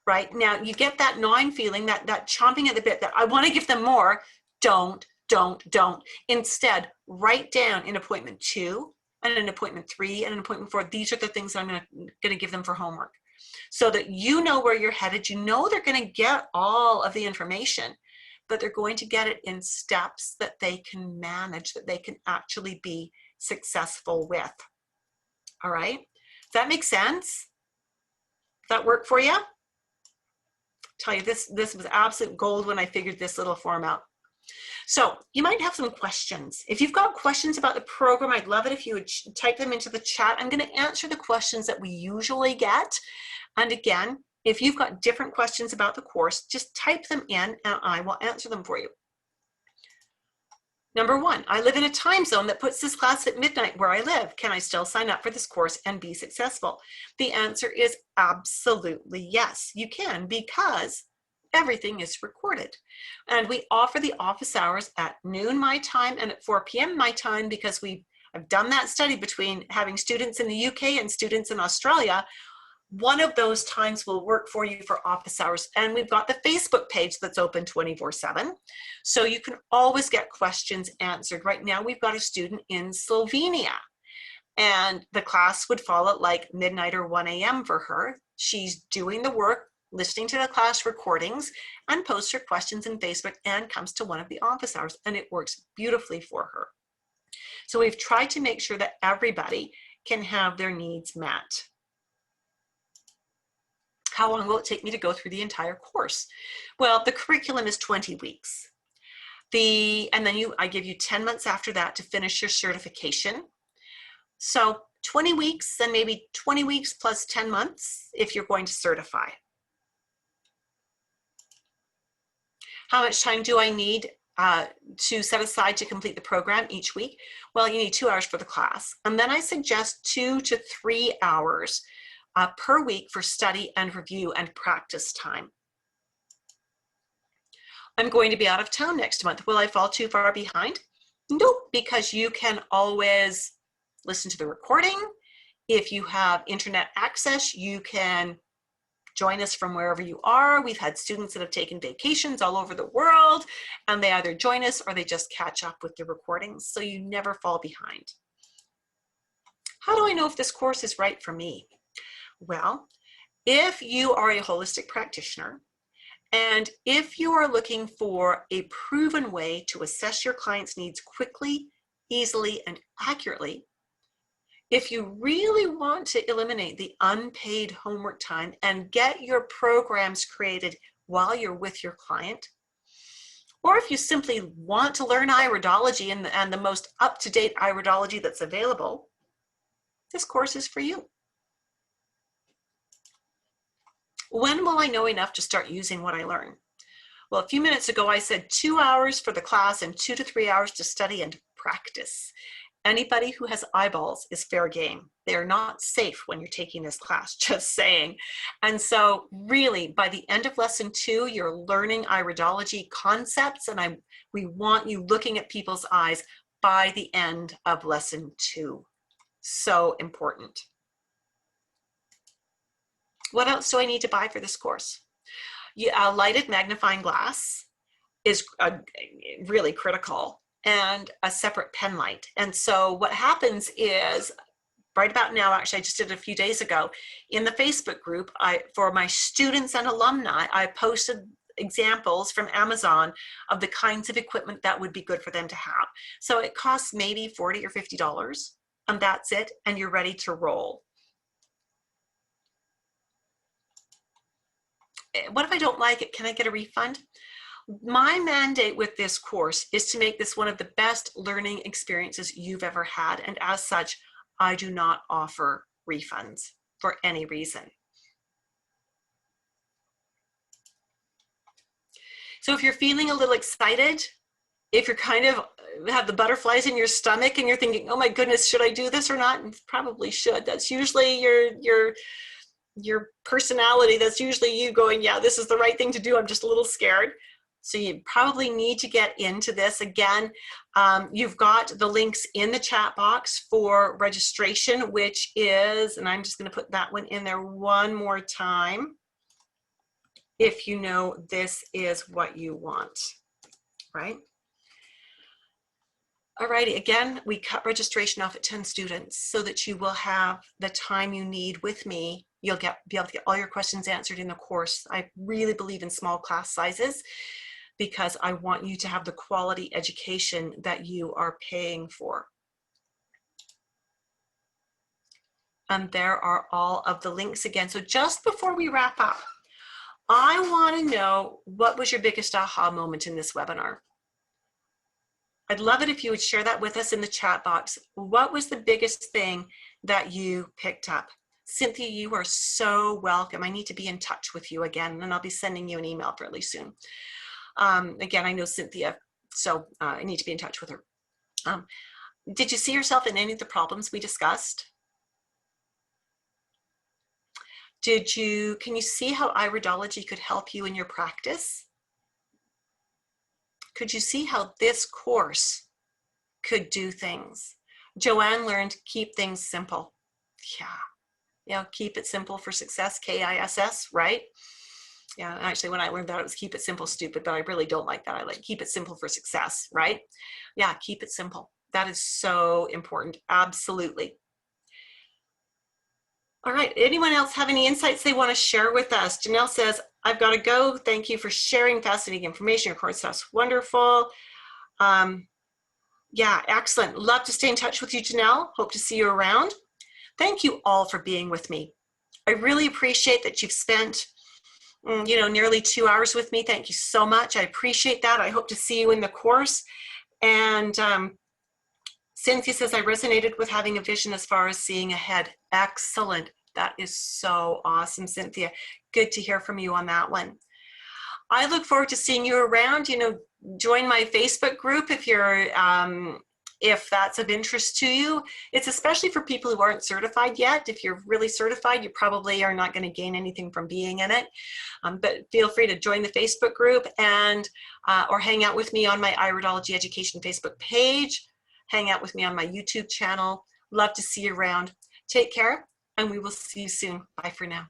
Right? Now, you get that gnawing feeling, that chomping at the bit, that I want to give them more. Don't. Instead, write down in appointment 2 and in appointment 3 and in appointment 4, these are the things I'm going to give them for homework. So that you know where you're headed. You know they're going to get all of the information, but they're going to get it in steps that they can manage, that they can actually be successful with. All right? Does that make sense? Does that work for you? I'll tell you, this was absolute gold when I figured this little form out. So you might have some questions. If you've got questions about the program, I'd love it if you would type them into the chat. I'm going to answer the questions that we usually get. And again, if you've got different questions about the course, just type them in and I will answer them for you. Number 1, I live in a time zone that puts this class at midnight where I live. Can I still sign up for this course and be successful? The answer is absolutely yes, you can, because everything is recorded. And we offer the office hours at noon my time and at 4 p.m. my time because I've done that study between having students in the UK and students in Australia. One of those times will work for you for office hours. And we've got the Facebook page that's open 24/7. So you can always get questions answered. Right now, we've got a student in Slovenia and the class would fall at like midnight or 1 a.m. for her. She's doing the work, listening to the class recordings, and posts her questions in Facebook and comes to one of the office hours, and it works beautifully for her. So we've tried to make sure that everybody can have their needs met. How long will it take me to go through the entire course? Well, the curriculum is 20 weeks. And then I give you 10 months after that to finish your certification. So 20 weeks and maybe 20 weeks plus 10 months if you're going to certify. How much time do I need to set aside to complete the program each week? Well, you need 2 hours for the class. And then I suggest 2 to 3 hours per week for study and review and practice time. I'm going to be out of town next month. Will I fall too far behind? Nope, because you can always listen to the recording. If you have internet access, you can join us from wherever you are. We've had students that have taken vacations all over the world, and they either join us or they just catch up with the recordings, so you never fall behind. How do I know if this course is right for me? Well, if you are a holistic practitioner, and if you are looking for a proven way to assess your client's needs quickly, easily, and accurately, if you really want to eliminate the unpaid homework time and get your programs created while you're with your client, or if you simply want to learn Iridology and the most up-to-date Iridology that's available, this course is for you. When will I know enough to start using what I learn? Well, a few minutes ago, I said 2 hours for the class and 2 to 3 hours to study and practice. Anybody who has eyeballs is fair game. They're not safe when you're taking this class, just saying. And so really, by the end of lesson 2, you're learning iridology concepts, and we want you looking at people's eyes by the end of lesson 2. So important. What else do I need to buy for this course? A lighted magnifying glass is really critical, and a separate pen light. And so what happens is, right about now, actually I just did it a few days ago, in the Facebook group, for my students and alumni, I posted examples from Amazon of the kinds of equipment that would be good for them to have. So it costs maybe $40 or $50, and that's it, and you're ready to roll. What if I don't like it? Can I get a refund? My mandate with this course is to make this one of the best learning experiences you've ever had. And as such, I do not offer refunds for any reason. So if you're feeling a little excited, if you're kind of have the butterflies in your stomach and you're thinking, oh my goodness, should I do this or not? And probably should. That's usually your personality. That's usually you going, yeah, this is the right thing to do. I'm just a little scared. So you probably need to get into this. Again, you've got the links in the chat box for registration, which is, and I'm just going to put that one in there one more time, if you know this is what you want, right? Alrighty, again, we cut registration off at 10 students so that you will have the time you need with me. You'll be able to get all your questions answered in the course. I really believe in small class sizes, because I want you to have the quality education that you are paying for. And there are all of the links again. So just before we wrap up, I want to know, what was your biggest aha moment in this webinar? I'd love it if you would share that with us in the chat box. What was the biggest thing that you picked up? Cynthia, you are so welcome. I need to be in touch with you again, and I'll be sending you an email fairly soon. Again, I know Cynthia, so I need to be in touch with her. Did you see yourself in any of the problems we discussed? Can you see how iridology could help you in your practice? Could you see how this course could do things? Joanne learned, keep things simple. Yeah, keep it simple for success, KISS, right? Yeah, actually, when I learned that, it was keep it simple, stupid, but I really don't like that. I like keep it simple for success, right? Yeah, keep it simple. That is so important. Absolutely. All right, anyone else have any insights they want to share with us? Janelle says, I've got to go. Thank you for sharing fascinating information. Your course sounds wonderful. Yeah, excellent. Love to stay in touch with you, Janelle. Hope to see you around. Thank you all for being with me. I really appreciate that you've spent nearly 2 hours with me. Thank you so much. I appreciate that. I hope to see you in the course. And Cynthia says, I resonated with having a vision as far as seeing ahead. Excellent. That is so awesome, Cynthia. Good to hear from you on that one. I look forward to seeing you around. Join my Facebook group if you're if that's of interest to you. It's especially for people who aren't certified yet. If you're really certified, you probably are not going to gain anything from being in it. But feel free to join the Facebook group and or hang out with me on my Iridology Education Facebook page. Hang out with me on my YouTube channel. Love to see you around. Take care, and we will see you soon. Bye for now.